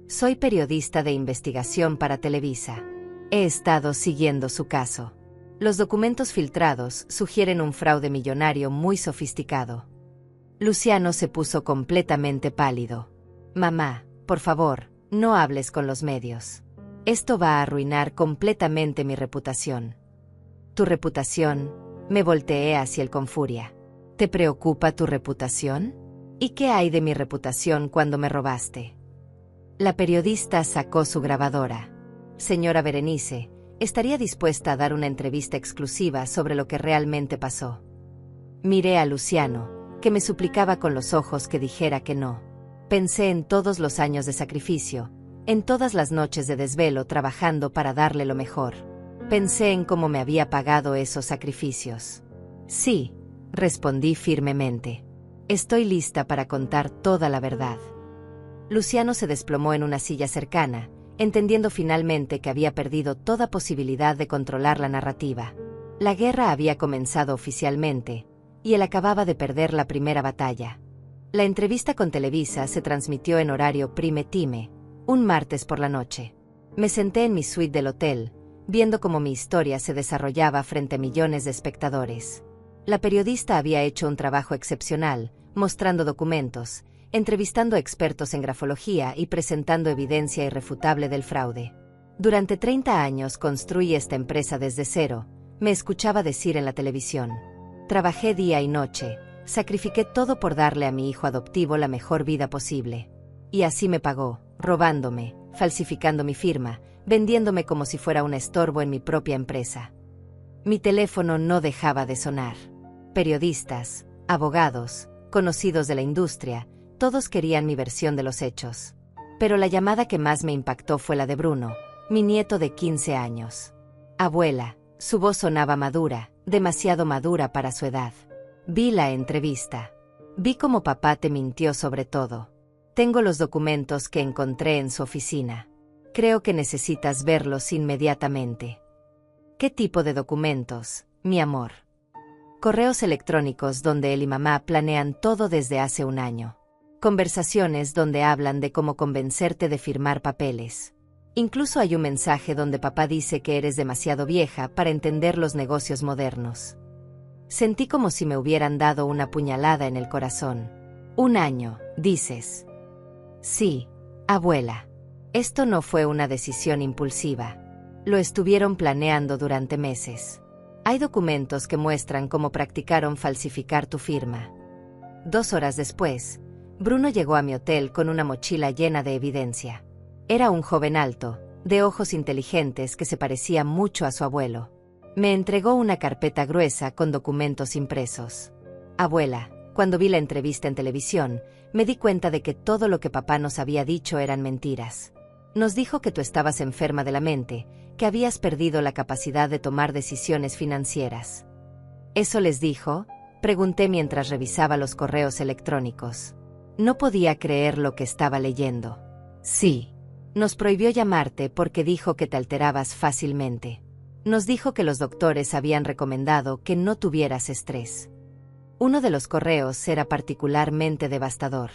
[SPEAKER 1] Soy periodista de investigación para Televisa. He estado siguiendo su caso. Los documentos filtrados sugieren un fraude millonario muy sofisticado. Luciano se puso completamente pálido. Mamá, por favor, no hables con los medios. Esto va a arruinar completamente mi reputación. ¿Tu reputación? Me volteé hacia él con furia. ¿Te preocupa tu reputación? ¿Y qué hay de mi reputación cuando me robaste? La periodista sacó su grabadora. Señora Berenice, estaría dispuesta a dar una entrevista exclusiva sobre lo que realmente pasó. Miré a Luciano, que me suplicaba con los ojos que dijera que no. Pensé en todos los años de sacrificio, en todas las noches de desvelo trabajando para darle lo mejor. Pensé en cómo me había pagado esos sacrificios. Sí, respondí firmemente. Estoy lista para contar toda la verdad. Luciano se desplomó en una silla cercana, entendiendo finalmente que había perdido toda posibilidad de controlar la narrativa. La guerra había comenzado oficialmente, y él acababa de perder la primera batalla. La entrevista con Televisa se transmitió en horario prime time, un martes por la noche. Me senté en mi suite del hotel, viendo cómo mi historia se desarrollaba frente a millones de espectadores. La periodista había hecho un trabajo excepcional, mostrando documentos, entrevistando expertos en grafología y presentando evidencia irrefutable del fraude. Durante 30 años construí esta empresa desde cero, me escuchaba decir en la televisión. Trabajé día y noche, sacrifiqué todo por darle a mi hijo adoptivo la mejor vida posible. Y así me pagó, robándome, falsificando mi firma, vendiéndome como si fuera un estorbo en mi propia empresa. Mi teléfono no dejaba de sonar. Periodistas, abogados, conocidos de la industria, todos querían mi versión de los hechos. Pero la llamada que más me impactó fue la de Bruno, mi nieto de 15 años. Abuela, su voz sonaba madura, demasiado madura para su edad. Vi la entrevista. Vi cómo papá te mintió sobre todo. Tengo los documentos que encontré en su oficina. Creo que necesitas verlos inmediatamente. ¿Qué tipo de documentos, mi amor? Correos electrónicos donde él y mamá planean todo desde hace un año. Conversaciones donde hablan de cómo convencerte de firmar papeles. Incluso hay un mensaje donde papá dice que eres demasiado vieja para entender los negocios modernos. Sentí como si me hubieran dado una puñalada en el corazón. Un año, dices. Sí, abuela. Esto no fue una decisión impulsiva. Lo estuvieron planeando durante meses. Hay documentos que muestran cómo practicaron falsificar tu firma. 2 horas después, Bruno llegó a mi hotel con una mochila llena de evidencia. Era un joven alto, de ojos inteligentes que se parecía mucho a su abuelo. Me entregó una carpeta gruesa con documentos impresos. Abuela, cuando vi la entrevista en televisión, me di cuenta de que todo lo que papá nos había dicho eran mentiras. Nos dijo que tú estabas enferma de la mente, que habías perdido la capacidad de tomar decisiones financieras. ¿Eso les dijo? Pregunté mientras revisaba los correos electrónicos. No podía creer lo que estaba leyendo. Sí. Nos prohibió llamarte porque dijo que te alterabas fácilmente. Nos dijo que los doctores habían recomendado que no tuvieras estrés. Uno de los correos era particularmente devastador.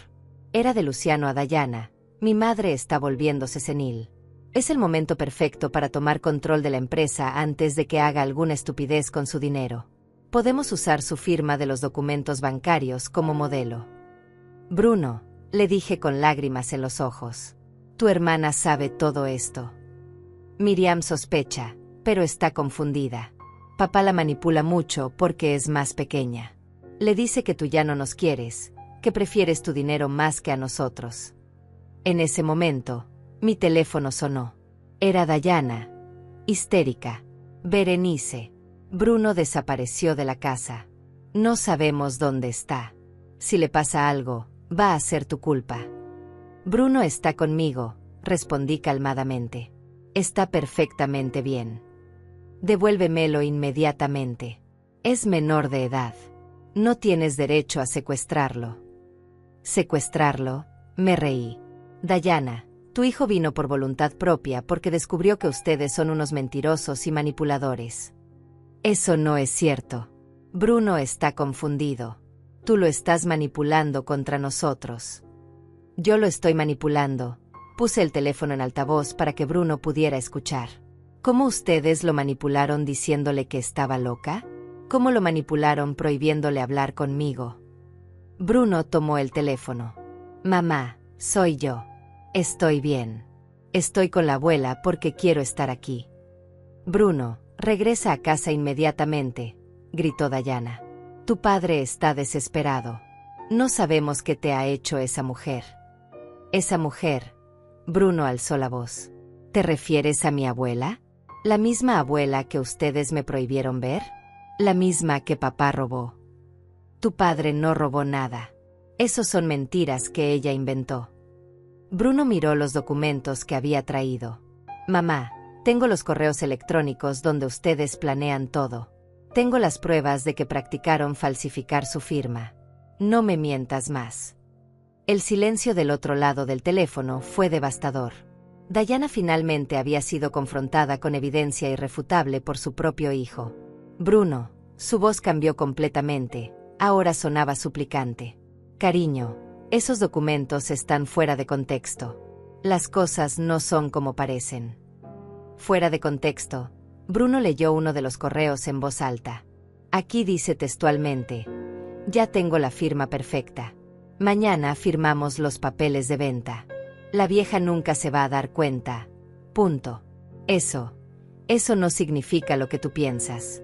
[SPEAKER 1] Era de Luciano a Dayana. Mi madre está volviéndose senil. Es el momento perfecto para tomar control de la empresa antes de que haga alguna estupidez con su dinero. Podemos usar su firma de los documentos bancarios como modelo. Bruno, le dije con lágrimas en los ojos. Tu hermana sabe todo esto. Miriam sospecha, pero está confundida. Papá la manipula mucho porque es más pequeña. Le dice que tú ya no nos quieres, que prefieres tu dinero más que a nosotros. En ese momento, mi teléfono sonó. Era Dayana, histérica. Berenice. Bruno desapareció de la casa. No sabemos dónde está. Si le pasa algo, va a ser tu culpa. Bruno está conmigo, respondí calmadamente. Está perfectamente bien. Devuélvemelo inmediatamente. Es menor de edad. No tienes derecho a secuestrarlo. ¿Secuestrarlo? Me reí. Dayana, tu hijo vino por voluntad propia porque descubrió que ustedes son unos mentirosos y manipuladores. Eso no es cierto. Bruno está confundido. Tú lo estás manipulando contra nosotros. Yo lo estoy manipulando. Puse el teléfono en altavoz para que Bruno pudiera escuchar. ¿Cómo ustedes lo manipularon diciéndole que estaba loca? ¿Cómo lo manipularon prohibiéndole hablar conmigo? Bruno tomó el teléfono. Mamá, soy yo. Estoy bien. Estoy con la abuela porque quiero estar aquí. Bruno, regresa a casa inmediatamente. gritó Dayana. Tu padre está desesperado. No sabemos qué te ha hecho esa mujer. Esa mujer. Bruno alzó la voz. ¿Te refieres a mi abuela? ¿La misma abuela que ustedes me prohibieron ver? La misma que papá robó. Tu padre no robó nada. Esos son mentiras que ella inventó. Bruno miró los documentos que había traído. Mamá, tengo los correos electrónicos donde ustedes planean todo. Tengo las pruebas de que practicaron falsificar su firma. No me mientas más. El silencio del otro lado del teléfono fue devastador. Dayana finalmente había sido confrontada con evidencia irrefutable por su propio hijo. Bruno, su voz cambió completamente, ahora sonaba suplicante. Cariño, esos documentos están fuera de contexto. Las cosas no son como parecen. Fuera de contexto, Bruno leyó uno de los correos en voz alta. Aquí dice textualmente: ya tengo la firma perfecta. Mañana firmamos los papeles de venta. La vieja nunca se va a dar cuenta. Punto. Eso no significa lo que tú piensas.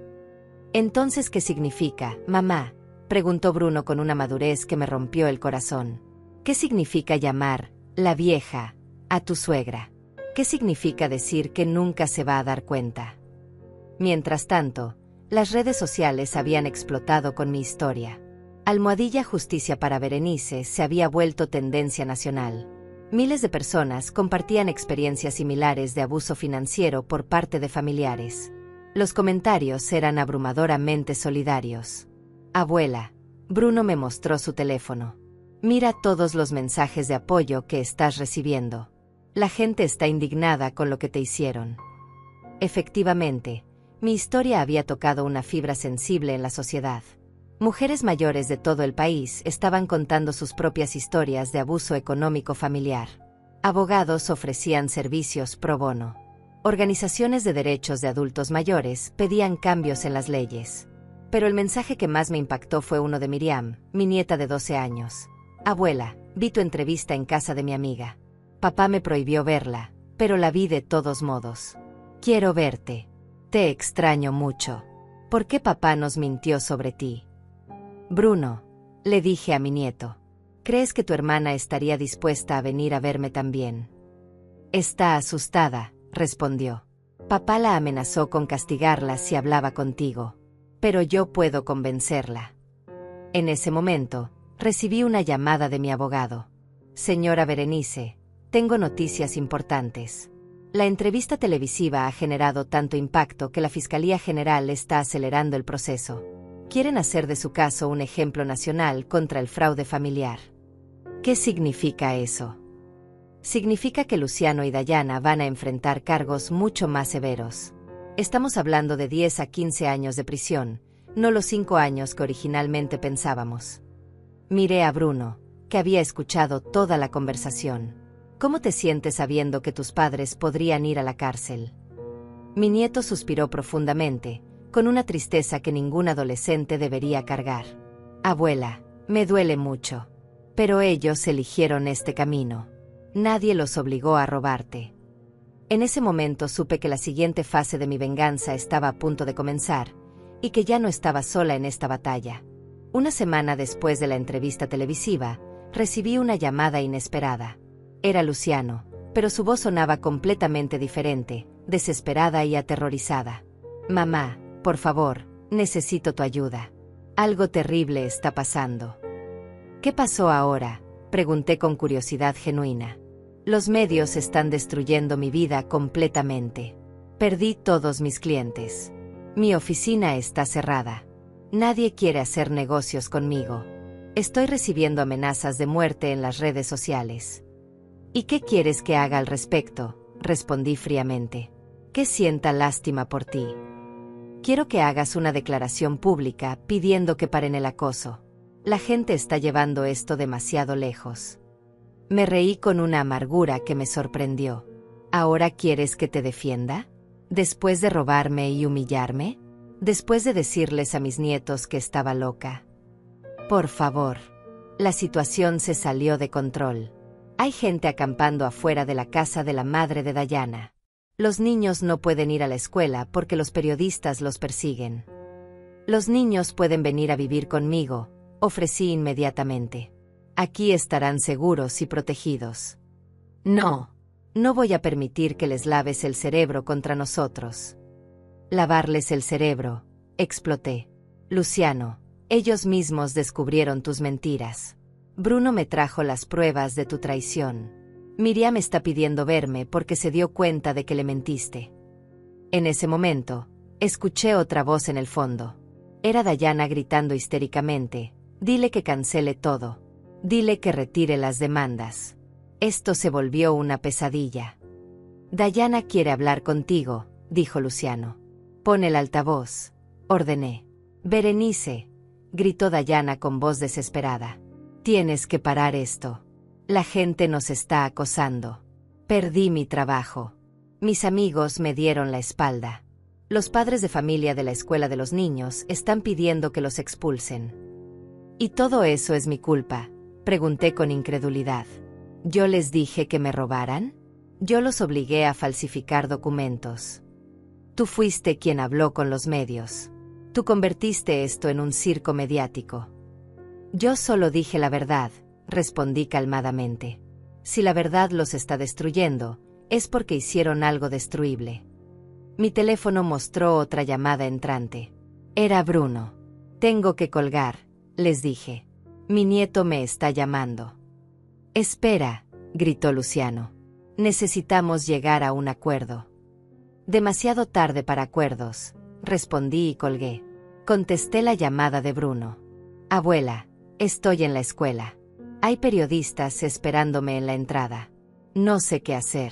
[SPEAKER 1] Entonces, ¿qué significa, mamá?, preguntó Bruno con una madurez que me rompió el corazón. ¿Qué significa llamar la vieja a tu suegra? ¿Qué significa decir que nunca se va a dar cuenta? Mientras tanto, las redes sociales habían explotado con mi historia. Almohadilla Justicia para Berenice se había vuelto tendencia nacional. Miles de personas compartían experiencias similares de abuso financiero por parte de familiares. Los comentarios eran abrumadoramente solidarios. Abuela, Bruno me mostró su teléfono. Mira todos los mensajes de apoyo que estás recibiendo. La gente está indignada con lo que te hicieron. Efectivamente, mi historia había tocado una fibra sensible en la sociedad. Mujeres mayores de todo el país estaban contando sus propias historias de abuso económico familiar. Abogados ofrecían servicios pro bono. Organizaciones de derechos de adultos mayores pedían cambios en las leyes. Pero el mensaje que más me impactó fue uno de Miriam, mi nieta de 12 años. Abuela, vi tu entrevista en casa de mi amiga. Papá me prohibió verla, pero la vi de todos modos. Quiero verte. Te extraño mucho. ¿Por qué papá nos mintió sobre ti? Bruno, le dije a mi nieto, ¿crees que tu hermana estaría dispuesta a venir a verme también? Está asustada, respondió. Papá la amenazó con castigarla si hablaba contigo. Pero yo puedo convencerla. En ese momento, recibí una llamada de mi abogado. Señora Berenice, tengo noticias importantes. La entrevista televisiva ha generado tanto impacto que la Fiscalía General está acelerando el proceso. Quieren hacer de su caso un ejemplo nacional contra el fraude familiar. ¿Qué significa eso? Significa que Luciano y Dayana van a enfrentar cargos mucho más severos. Estamos hablando de 10 a 15 años de prisión, no los 5 años que originalmente pensábamos. Miré a Bruno, que había escuchado toda la conversación. ¿Cómo te sientes sabiendo que tus padres podrían ir a la cárcel? Mi nieto suspiró profundamente, con una tristeza que ningún adolescente debería cargar. Abuela, me duele mucho. Pero ellos eligieron este camino. Nadie los obligó a robarte. En ese momento supe que la siguiente fase de mi venganza estaba a punto de comenzar, y que ya no estaba sola en esta batalla. Una semana después de la entrevista televisiva, recibí una llamada inesperada. Era Luciano, pero su voz sonaba completamente diferente, desesperada y aterrorizada. Mamá, por favor, necesito tu ayuda. Algo terrible está pasando. ¿Qué pasó ahora?, pregunté con curiosidad genuina. Los medios están destruyendo mi vida completamente. Perdí todos mis clientes. Mi oficina está cerrada. Nadie quiere hacer negocios conmigo. Estoy recibiendo amenazas de muerte en las redes sociales. ¿Y qué quieres que haga al respecto?, respondí fríamente. Que sienta lástima por ti. Quiero que hagas una declaración pública pidiendo que paren el acoso. La gente está llevando esto demasiado lejos. Me reí con una amargura que me sorprendió. ¿Ahora quieres que te defienda? ¿Después de robarme y humillarme? ¿Después de decirles a mis nietos que estaba loca? Por favor. La situación se salió de control. Hay gente acampando afuera de la casa de la madre de Dayana. Los niños no pueden ir a la escuela porque los periodistas los persiguen. Los niños pueden venir a vivir conmigo, ofrecí inmediatamente. Aquí estarán seguros y protegidos. No. No voy a permitir que les laves el cerebro contra nosotros. Lavarles el cerebro, exploté. Luciano, ellos mismos descubrieron tus mentiras. Bruno me trajo las pruebas de tu traición. Miriam está pidiendo verme porque se dio cuenta de que le mentiste. En ese momento, escuché otra voz en el fondo. Era Dayana gritando histéricamente. Dile que cancele todo. Dile que retire las demandas. Esto se volvió una pesadilla. Dayana quiere hablar contigo, dijo Luciano. Pon el altavoz, ordené. Berenice, gritó Dayana con voz desesperada. Tienes que parar esto. La gente nos está acosando. Perdí mi trabajo. Mis amigos me dieron la espalda. Los padres de familia de la escuela de los niños están pidiendo que los expulsen. ¿Y todo eso es mi culpa?, pregunté con incredulidad. ¿Yo les dije que me robaran? Yo los obligué a falsificar documentos. Tú fuiste quien habló con los medios. Tú convertiste esto en un circo mediático. Yo solo dije la verdad, respondí calmadamente. Si la verdad los está destruyendo, es porque hicieron algo destruible. Mi teléfono mostró otra llamada entrante. Era Bruno. Tengo que colgar, les dije. Mi nieto me está llamando. Espera, gritó Luciano. Necesitamos llegar a un acuerdo. Demasiado tarde para acuerdos, respondí y colgué. Contesté la llamada de Bruno. Abuela, estoy en la escuela. Hay periodistas esperándome en la entrada. No sé qué hacer.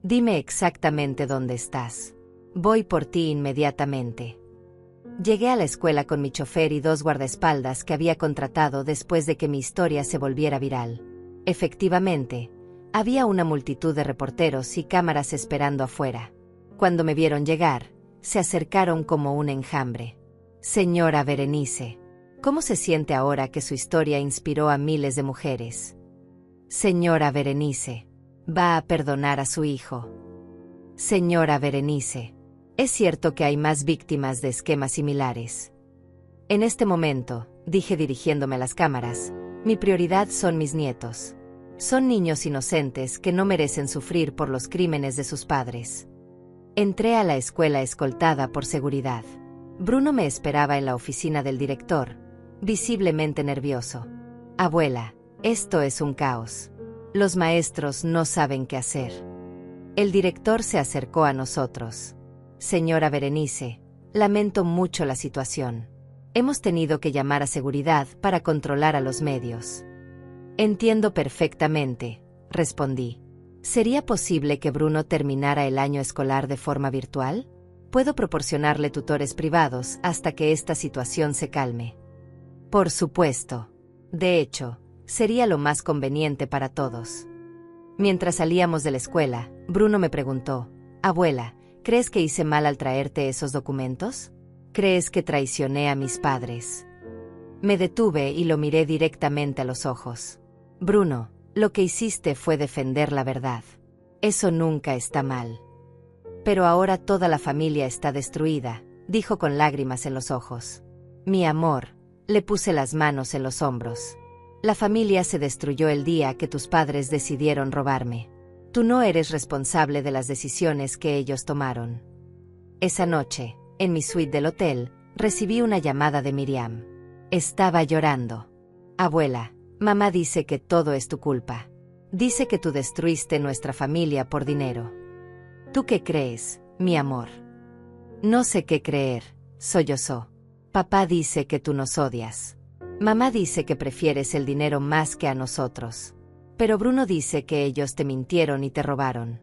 [SPEAKER 1] Dime exactamente dónde estás. Voy por ti inmediatamente. Llegué a la escuela con mi chofer y 2 guardaespaldas que había contratado después de que mi historia se volviera viral. Efectivamente, había una multitud de reporteros y cámaras esperando afuera. Cuando me vieron llegar, se acercaron como un enjambre. Señora Berenice, ¿cómo se siente ahora que su historia inspiró a miles de mujeres? Señora Berenice, ¿va a perdonar a su hijo? Señora Berenice, ¿es cierto que hay más víctimas de esquemas similares? En este momento, dije dirigiéndome a las cámaras, mi prioridad son mis nietos. Son niños inocentes que no merecen sufrir por los crímenes de sus padres. Entré a la escuela escoltada por seguridad. Bruno me esperaba en la oficina del director, visiblemente nervioso. Abuela, esto es un caos. Los maestros no saben qué hacer. El director se acercó a nosotros. Señora Berenice, lamento mucho la situación. Hemos tenido que llamar a seguridad para controlar a los medios. Entiendo perfectamente, respondí. ¿Sería posible que Bruno terminara el año escolar de forma virtual? Puedo proporcionarle tutores privados hasta que esta situación se calme. Por supuesto. De hecho, sería lo más conveniente para todos. Mientras salíamos de la escuela, Bruno me preguntó, Abuela, ¿crees que hice mal al traerte esos documentos? ¿Crees que traicioné a mis padres? Me detuve y lo miré directamente a los ojos. Bruno, lo que hiciste fue defender la verdad. Eso nunca está mal. Pero ahora toda la familia está destruida, dijo con lágrimas en los ojos. Mi amor, le puse las manos en los hombros. La familia se destruyó el día que tus padres decidieron robarme. Tú no eres responsable de las decisiones que ellos tomaron. Esa noche, en mi suite del hotel, recibí una llamada de Miriam. Estaba llorando. Abuela, mamá dice que todo es tu culpa. Dice que tú destruiste nuestra familia por dinero. ¿Tú qué crees, mi amor? No sé qué creer, sollozó. Papá dice que tú nos odias. Mamá dice que prefieres el dinero más que a nosotros. Pero Bruno dice que ellos te mintieron y te robaron.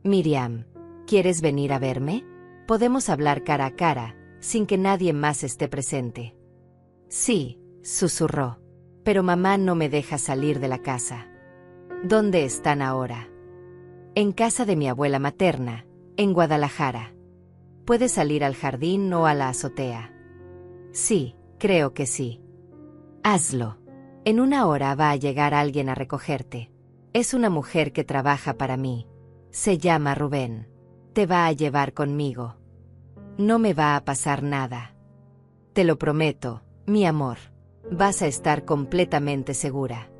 [SPEAKER 1] Miriam, ¿quieres venir a verme? Podemos hablar cara a cara, sin que nadie más esté presente. Sí, susurró. Pero mamá no me deja salir de la casa. ¿Dónde están ahora? En casa de mi abuela materna, en Guadalajara. ¿Puedes salir al jardín o a la azotea? Sí, creo que sí. Hazlo. En 1 hora va a llegar alguien a recogerte. Es una mujer que trabaja para mí. Se llama Rubén. Te va a llevar conmigo. No me va a pasar nada. Te lo prometo, mi amor. Vas a estar completamente segura.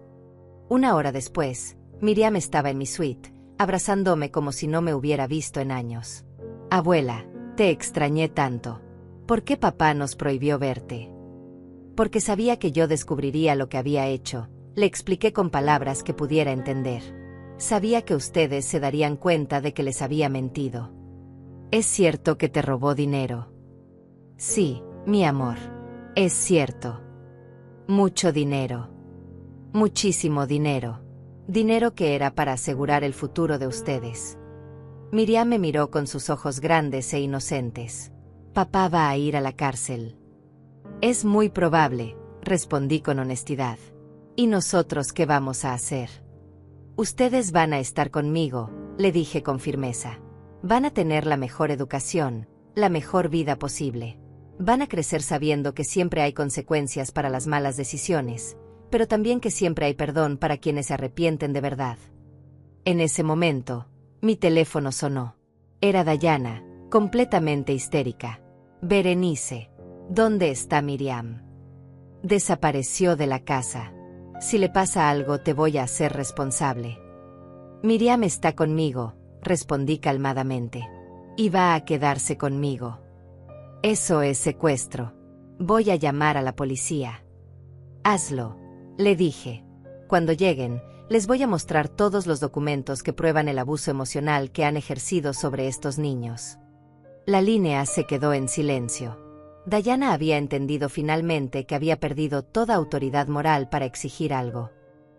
[SPEAKER 1] Una hora después, Miriam estaba en mi suite, abrazándome como si no me hubiera visto en años. Abuela, te extrañé tanto. ¿Por qué papá nos prohibió verte? Porque sabía que yo descubriría lo que había hecho, le expliqué con palabras que pudiera entender. Sabía que ustedes se darían cuenta de que les había mentido. ¿Es cierto que te robó dinero? Sí, mi amor. Es cierto. Mucho dinero. Muchísimo dinero. Dinero que era para asegurar el futuro de ustedes. Miriam me miró con sus ojos grandes e inocentes. Papá va a ir a la cárcel. Es muy probable, respondí con honestidad. ¿Y nosotros qué vamos a hacer? Ustedes van a estar conmigo, le dije con firmeza. Van a tener la mejor educación, la mejor vida posible. Van a crecer sabiendo que siempre hay consecuencias para las malas decisiones, pero también que siempre hay perdón para quienes se arrepienten de verdad. En ese momento, mi teléfono sonó. Era Dayana, completamente histérica. Berenice, ¿dónde está Miriam? Desapareció de la casa. Si le pasa algo te voy a hacer responsable. Miriam está conmigo, respondí calmadamente. Y va a quedarse conmigo. Eso es secuestro. Voy a llamar a la policía. Hazlo, le dije. Cuando lleguen, les voy a mostrar todos los documentos que prueban el abuso emocional que han ejercido sobre estos niños. La línea se quedó en silencio. Dayana había entendido finalmente que había perdido toda autoridad moral para exigir algo.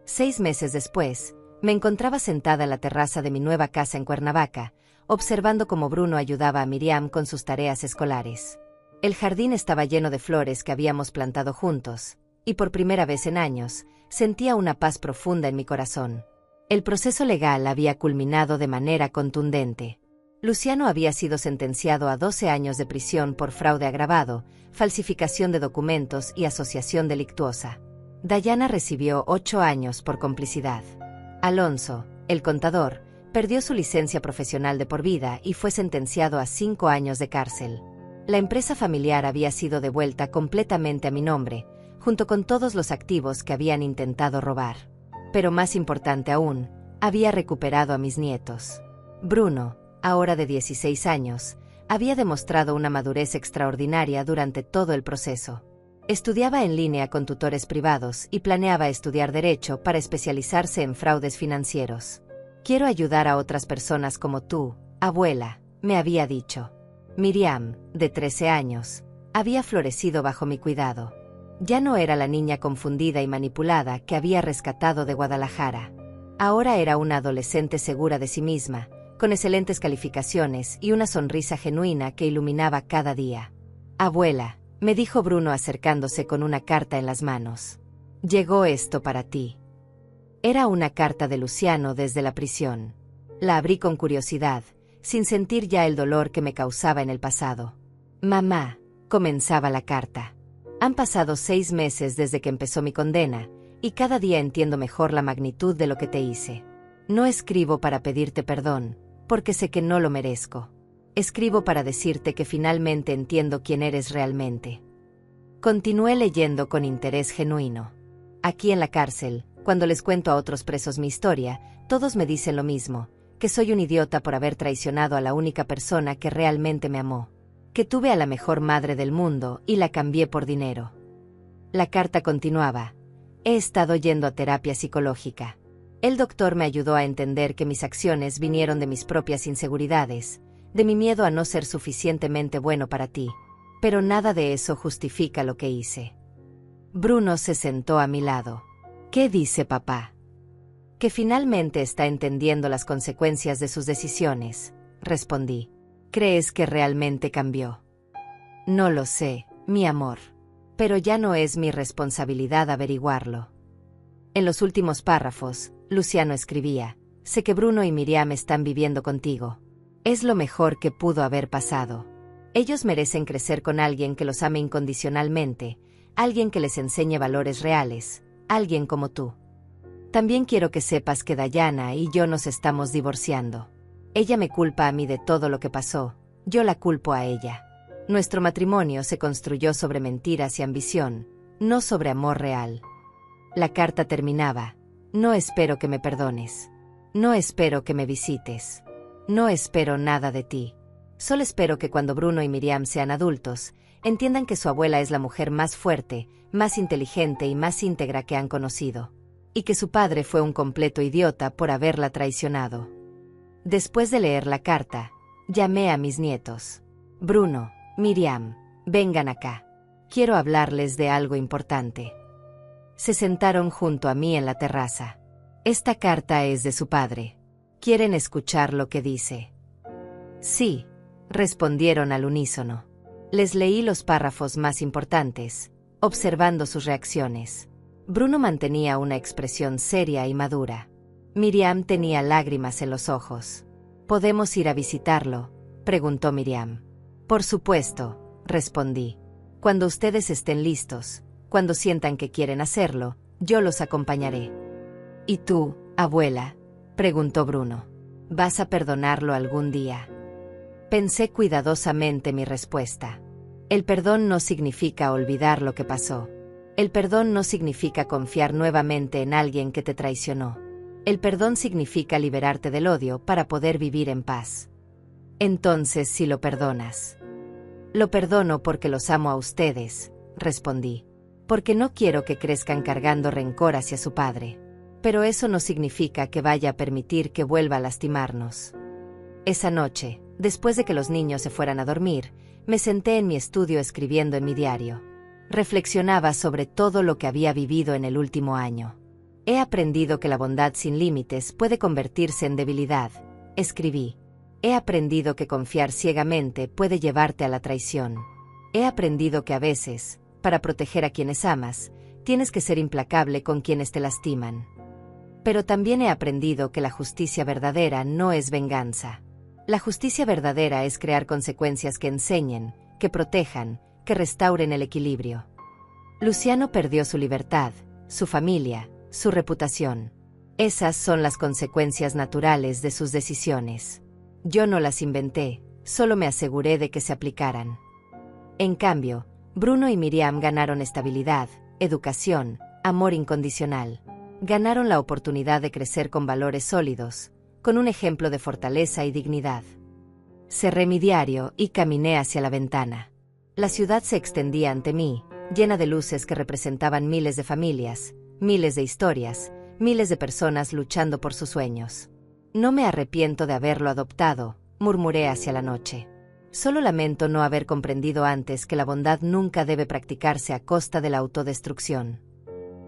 [SPEAKER 1] 6 meses después, me encontraba sentada en la terraza de mi nueva casa en Cuernavaca, observando cómo Bruno ayudaba a Miriam con sus tareas escolares. El jardín estaba lleno de flores que habíamos plantado juntos, y por primera vez en años, sentía una paz profunda en mi corazón. El proceso legal había culminado de manera contundente. Luciano había sido sentenciado a 12 años de prisión por fraude agravado, falsificación de documentos y asociación delictuosa. Dayana recibió 8 años por complicidad. Alonso, el contador, perdió su licencia profesional de por vida y fue sentenciado a 5 años de cárcel. La empresa familiar había sido devuelta completamente a mi nombre, junto con todos los activos que habían intentado robar. Pero más importante aún, había recuperado a mis nietos. Bruno, ahora de 16 años, había demostrado una madurez extraordinaria durante todo el proceso. Estudiaba en línea con tutores privados y planeaba estudiar Derecho para especializarse en fraudes financieros. Quiero ayudar a otras personas como tú, abuela, me había dicho. Miriam, de 13 años, había florecido bajo mi cuidado. Ya no era la niña confundida y manipulada que había rescatado de Guadalajara. Ahora era una adolescente segura de sí misma, con excelentes calificaciones y una sonrisa genuina que iluminaba cada día. Abuela, me dijo Bruno acercándose con una carta en las manos. Llegó esto para ti. Era una carta de Luciano desde la prisión. La abrí con curiosidad, sin sentir ya el dolor que me causaba en el pasado. Mamá, comenzaba la carta. Han pasado 6 meses desde que empezó mi condena, y cada día entiendo mejor la magnitud de lo que te hice. No escribo para pedirte perdón, porque sé que no lo merezco. Escribo para decirte que finalmente entiendo quién eres realmente. Continué leyendo con interés genuino. Aquí en la cárcel, cuando les cuento a otros presos mi historia, todos me dicen lo mismo, que soy un idiota por haber traicionado a la única persona que realmente me amó, que tuve a la mejor madre del mundo y la cambié por dinero. La carta continuaba. He estado yendo a terapia psicológica. El doctor me ayudó a entender que mis acciones vinieron de mis propias inseguridades, de mi miedo a no ser suficientemente bueno para ti, pero nada de eso justifica lo que hice. Bruno se sentó a mi lado. ¿Qué dice papá? Que finalmente está entendiendo las consecuencias de sus decisiones, respondí. ¿Crees que realmente cambió? No lo sé, mi amor, pero ya no es mi responsabilidad averiguarlo. En los últimos párrafos, Luciano escribía, sé que Bruno y Miriam están viviendo contigo. Es lo mejor que pudo haber pasado. Ellos merecen crecer con alguien que los ame incondicionalmente, alguien que les enseñe valores reales, alguien como tú. También quiero que sepas que Dayana y yo nos estamos divorciando. Ella me culpa a mí de todo lo que pasó, yo la culpo a ella. Nuestro matrimonio se construyó sobre mentiras y ambición, no sobre amor real. La carta terminaba: no espero que me perdones. No espero que me visites. No espero nada de ti. Solo espero que cuando Bruno y Miriam sean adultos, entiendan que su abuela es la mujer más fuerte, más inteligente y más íntegra que han conocido, y que su padre fue un completo idiota por haberla traicionado. Después de leer la carta, llamé a mis nietos. Bruno, Miriam, vengan acá. Quiero hablarles de algo importante. Se sentaron junto a mí en la terraza. Esta carta es de su padre. ¿Quieren escuchar lo que dice? Sí, respondieron al unísono. Les leí los párrafos más importantes, observando sus reacciones. Bruno mantenía una expresión seria y madura. Miriam tenía lágrimas en los ojos. ¿Podemos ir a visitarlo?, preguntó Miriam. Por supuesto, respondí. Cuando ustedes estén listos, cuando sientan que quieren hacerlo, yo los acompañaré. ¿Y tú, abuela?, preguntó Bruno. ¿Vas a perdonarlo algún día? Pensé cuidadosamente mi respuesta. El perdón no significa olvidar lo que pasó. El perdón no significa confiar nuevamente en alguien que te traicionó. El perdón significa liberarte del odio para poder vivir en paz. Entonces, si lo perdonas. Lo perdono porque los amo a ustedes, respondí. Porque no quiero que crezcan cargando rencor hacia su padre. Pero eso no significa que vaya a permitir que vuelva a lastimarnos. Esa noche, después de que los niños se fueran a dormir, me senté en mi estudio escribiendo en mi diario. Reflexionaba sobre todo lo que había vivido en el último año. He aprendido que la bondad sin límites puede convertirse en debilidad, escribí. He aprendido que confiar ciegamente puede llevarte a la traición. He aprendido que a veces, para proteger a quienes amas, tienes que ser implacable con quienes te lastiman. Pero también he aprendido que la justicia verdadera no es venganza. La justicia verdadera es crear consecuencias que enseñen, que protejan, que restauren el equilibrio. Luciano perdió su libertad, su familia, su reputación. Esas son las consecuencias naturales de sus decisiones. Yo no las inventé, solo me aseguré de que se aplicaran. En cambio, Bruno y Miriam ganaron estabilidad, educación, amor incondicional. Ganaron la oportunidad de crecer con valores sólidos, con un ejemplo de fortaleza y dignidad. Cerré mi diario y caminé hacia la ventana. La ciudad se extendía ante mí, llena de luces que representaban miles de familias, miles de historias, miles de personas luchando por sus sueños. No me arrepiento de haberlo adoptado, murmuré hacia la noche. Solo lamento no haber comprendido antes que la bondad nunca debe practicarse a costa de la autodestrucción.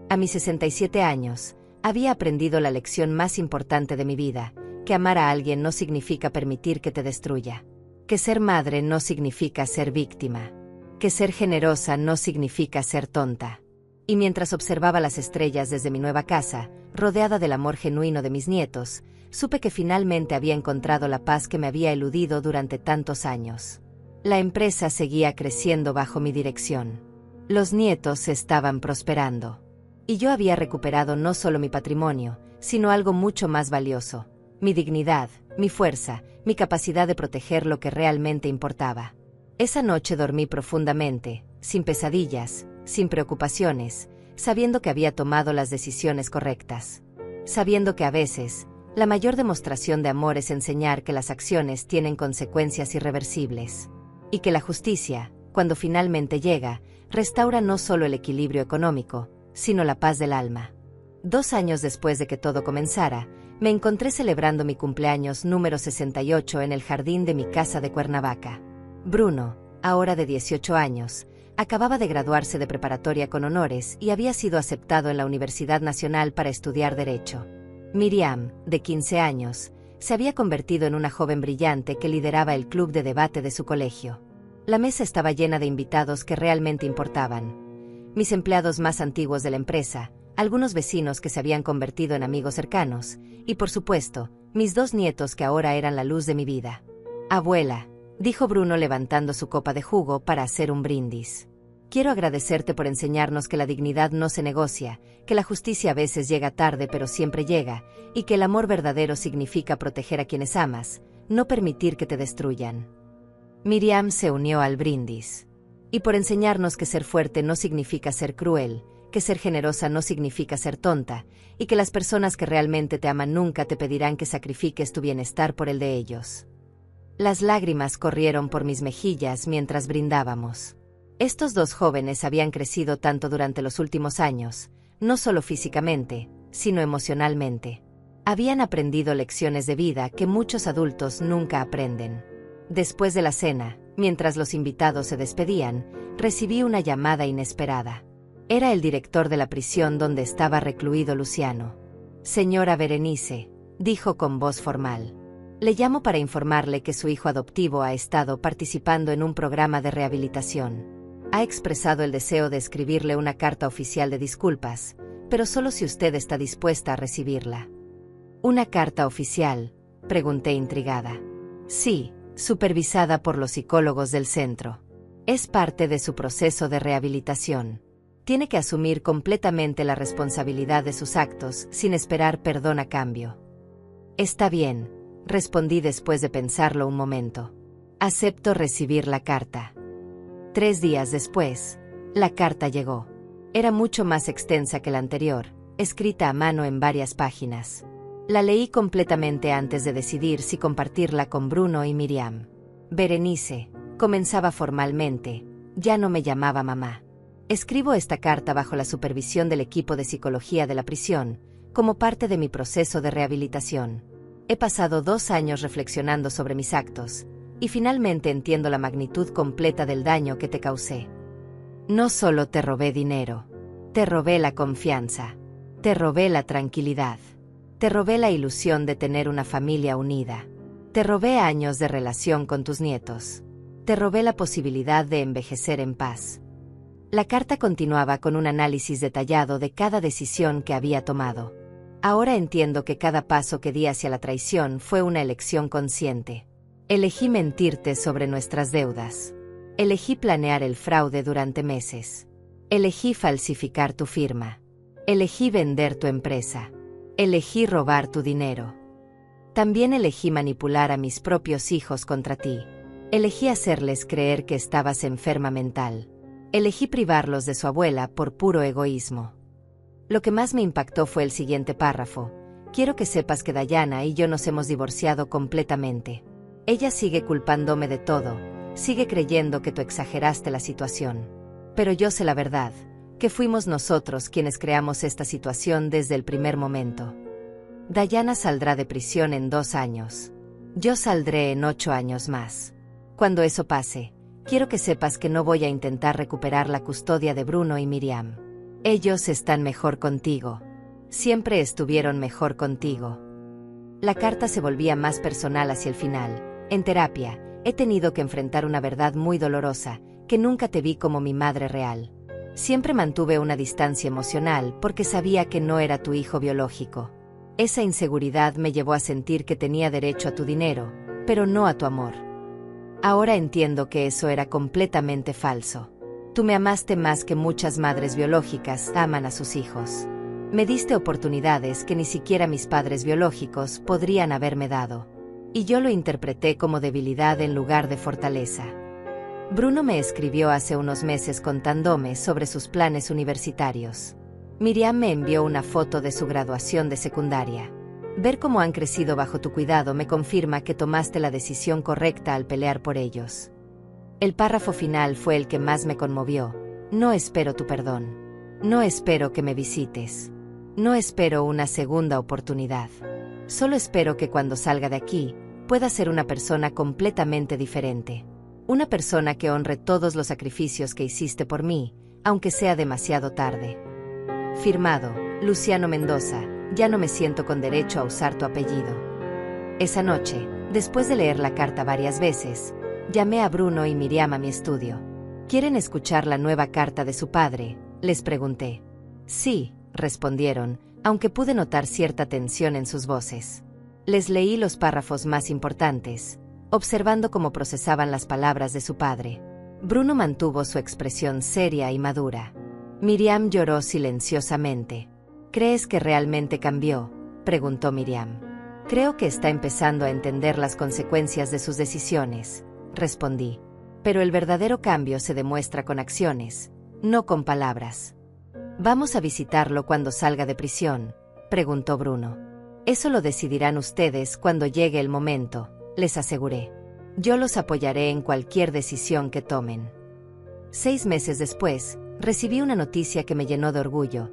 [SPEAKER 1] A mis 67 años, había aprendido la lección más importante de mi vida, que amar a alguien no significa permitir que te destruya. Que ser madre no significa ser víctima. Que ser generosa no significa ser tonta. Y mientras observaba las estrellas desde mi nueva casa, rodeada del amor genuino de mis nietos, supe que finalmente había encontrado la paz que me había eludido durante tantos años. La empresa seguía creciendo bajo mi dirección. Los nietos estaban prosperando. Y yo había recuperado no solo mi patrimonio, sino algo mucho más valioso: mi dignidad, mi fuerza, mi capacidad de proteger lo que realmente importaba. Esa noche dormí profundamente, sin pesadillas, sin preocupaciones, sabiendo que había tomado las decisiones correctas. Sabiendo que a veces, la mayor demostración de amor es enseñar que las acciones tienen consecuencias irreversibles. Y que la justicia, cuando finalmente llega, restaura no solo el equilibrio económico, sino la paz del alma. 2 años después de que todo comenzara, me encontré celebrando mi cumpleaños número 68 en el jardín de mi casa de Cuernavaca. Bruno, ahora de 18 años, acababa de graduarse de preparatoria con honores y había sido aceptado en la Universidad Nacional para estudiar Derecho. Miriam, de 15 años, se había convertido en una joven brillante que lideraba el club de debate de su colegio. La mesa estaba llena de invitados que realmente importaban. Mis empleados más antiguos de la empresa, algunos vecinos que se habían convertido en amigos cercanos, y por supuesto, mis 2 nietos que ahora eran la luz de mi vida. Abuela, dijo Bruno levantando su copa de jugo para hacer un brindis. Quiero agradecerte por enseñarnos que la dignidad no se negocia, que la justicia a veces llega tarde pero siempre llega, y que el amor verdadero significa proteger a quienes amas, no permitir que te destruyan. Miriam se unió al brindis. Y por enseñarnos que ser fuerte no significa ser cruel, que ser generosa no significa ser tonta, y que las personas que realmente te aman nunca te pedirán que sacrifiques tu bienestar por el de ellos. Las lágrimas corrieron por mis mejillas mientras brindábamos. Estos dos jóvenes habían crecido tanto durante los últimos años, no solo físicamente, sino emocionalmente. Habían aprendido lecciones de vida que muchos adultos nunca aprenden. Después de la cena, mientras los invitados se despedían, recibí una llamada inesperada. Era el director de la prisión donde estaba recluido Luciano. Señora Berenice, dijo con voz formal. Le llamo para informarle que su hijo adoptivo ha estado participando en un programa de rehabilitación. Ha expresado el deseo de escribirle una carta oficial de disculpas, pero solo si usted está dispuesta a recibirla. ¿Una carta oficial?, pregunté intrigada. Sí, supervisada por los psicólogos del centro. Es parte de su proceso de rehabilitación. Tiene que asumir completamente la responsabilidad de sus actos sin esperar perdón a cambio. Está bien, respondí después de pensarlo un momento. Acepto recibir la carta. 3 días después, la carta llegó. Era mucho más extensa que la anterior, escrita a mano en varias páginas. La leí completamente antes de decidir si compartirla con Bruno y Miriam. Berenice, comenzaba formalmente, ya no me llamaba mamá. Escribo esta carta bajo la supervisión del equipo de psicología de la prisión, como parte de mi proceso de rehabilitación. He pasado 2 años reflexionando sobre mis actos, y finalmente entiendo la magnitud completa del daño que te causé. No solo te robé dinero, te robé la confianza, te robé la tranquilidad, te robé la ilusión de tener una familia unida, te robé años de relación con tus nietos, te robé la posibilidad de envejecer en paz. La carta continuaba con un análisis detallado de cada decisión que había tomado. Ahora entiendo que cada paso que di hacia la traición fue una elección consciente. Elegí mentirte sobre nuestras deudas. Elegí planear el fraude durante meses. Elegí falsificar tu firma. Elegí vender tu empresa. Elegí robar tu dinero. También elegí manipular a mis propios hijos contra ti. Elegí hacerles creer que estabas enferma mental. Elegí privarlos de su abuela por puro egoísmo. Lo que más me impactó fue el siguiente párrafo. Quiero que sepas que Dayana y yo nos hemos divorciado completamente. Ella sigue culpándome de todo, sigue creyendo que tú exageraste la situación. Pero yo sé la verdad, que fuimos nosotros quienes creamos esta situación desde el primer momento. Dayana saldrá de prisión en 2 años. Yo saldré en 8 años más. Cuando eso pase, quiero que sepas que no voy a intentar recuperar la custodia de Bruno y Miriam. Ellos están mejor contigo. Siempre estuvieron mejor contigo. La carta se volvía más personal hacia el final. En terapia, he tenido que enfrentar una verdad muy dolorosa, que nunca te vi como mi madre real. Siempre mantuve una distancia emocional porque sabía que no era tu hijo biológico. Esa inseguridad me llevó a sentir que tenía derecho a tu dinero, pero no a tu amor. Ahora entiendo que eso era completamente falso. Tú me amaste más que muchas madres biológicas aman a sus hijos. Me diste oportunidades que ni siquiera mis padres biológicos podrían haberme dado. Y yo lo interpreté como debilidad en lugar de fortaleza. Bruno me escribió hace unos meses contándome sobre sus planes universitarios. Miriam me envió una foto de su graduación de secundaria. Ver cómo han crecido bajo tu cuidado me confirma que tomaste la decisión correcta al pelear por ellos. El párrafo final fue el que más me conmovió. No espero tu perdón. No espero que me visites. No espero una segunda oportunidad. Solo espero que cuando salga de aquí, pueda ser una persona completamente diferente. Una persona que honre todos los sacrificios que hiciste por mí, aunque sea demasiado tarde. Firmado, Luciano Mendoza. Ya no me siento con derecho a usar tu apellido. Esa noche, después de leer la carta varias veces, llamé a Bruno y Miriam a mi estudio. ¿Quieren escuchar la nueva carta de su padre?, les pregunté. Sí, respondieron, aunque pude notar cierta tensión en sus voces. Les leí los párrafos más importantes, observando cómo procesaban las palabras de su padre. Bruno mantuvo su expresión seria y madura. Miriam lloró silenciosamente. ¿Crees que realmente cambió?, preguntó Miriam. Creo que está empezando a entender las consecuencias de sus decisiones, respondí. Pero el verdadero cambio se demuestra con acciones, no con palabras. ¿Vamos a visitarlo cuando salga de prisión?, preguntó Bruno. Eso lo decidirán ustedes cuando llegue el momento, les aseguré. Yo los apoyaré en cualquier decisión que tomen. 6 meses después, recibí una noticia que me llenó de orgullo.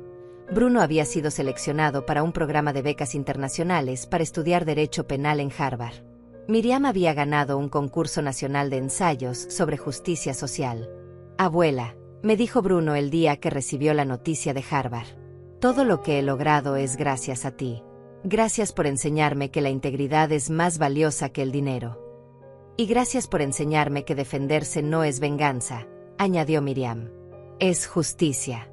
[SPEAKER 1] Bruno había sido seleccionado para un programa de becas internacionales para estudiar Derecho Penal en Harvard. Miriam había ganado un concurso nacional de ensayos sobre justicia social. Abuela, me dijo Bruno el día que recibió la noticia de Harvard. Todo lo que he logrado es gracias a ti. Gracias por enseñarme que la integridad es más valiosa que el dinero. Y gracias por enseñarme que defenderse no es venganza, añadió Miriam. Es justicia.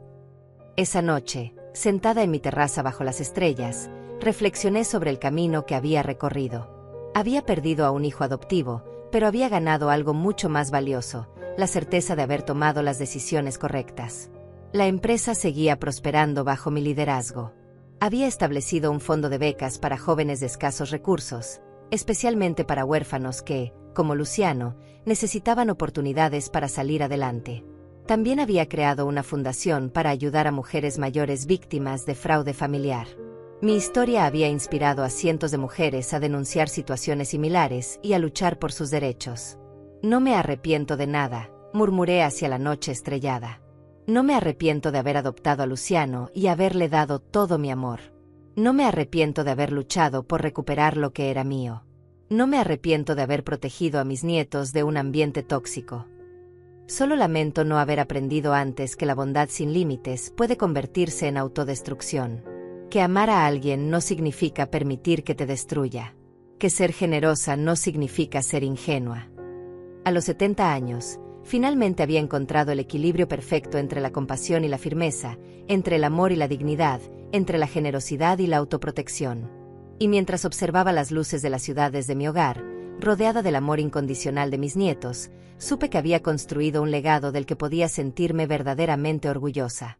[SPEAKER 1] Esa noche, sentada en mi terraza bajo las estrellas, reflexioné sobre el camino que había recorrido. Había perdido a un hijo adoptivo, pero había ganado algo mucho más valioso, la certeza de haber tomado las decisiones correctas. La empresa seguía prosperando bajo mi liderazgo. Había establecido un fondo de becas para jóvenes de escasos recursos, especialmente para huérfanos que, como Luciano, necesitaban oportunidades para salir adelante. También había creado una fundación para ayudar a mujeres mayores víctimas de fraude familiar. Mi historia había inspirado a cientos de mujeres a denunciar situaciones similares y a luchar por sus derechos. No me arrepiento de nada, murmuré hacia la noche estrellada. No me arrepiento de haber adoptado a Luciano y haberle dado todo mi amor. No me arrepiento de haber luchado por recuperar lo que era mío. No me arrepiento de haber protegido a mis nietos de un ambiente tóxico. Solo lamento no haber aprendido antes que la bondad sin límites puede convertirse en autodestrucción. Que amar a alguien no significa permitir que te destruya. Que ser generosa no significa ser ingenua. A los 70 años, finalmente había encontrado el equilibrio perfecto entre la compasión y la firmeza, entre el amor y la dignidad, entre la generosidad y la autoprotección. Y mientras observaba las luces de la ciudad desde mi hogar, rodeada del amor incondicional de mis nietos, supe que había construido un legado del que podía sentirme verdaderamente orgullosa.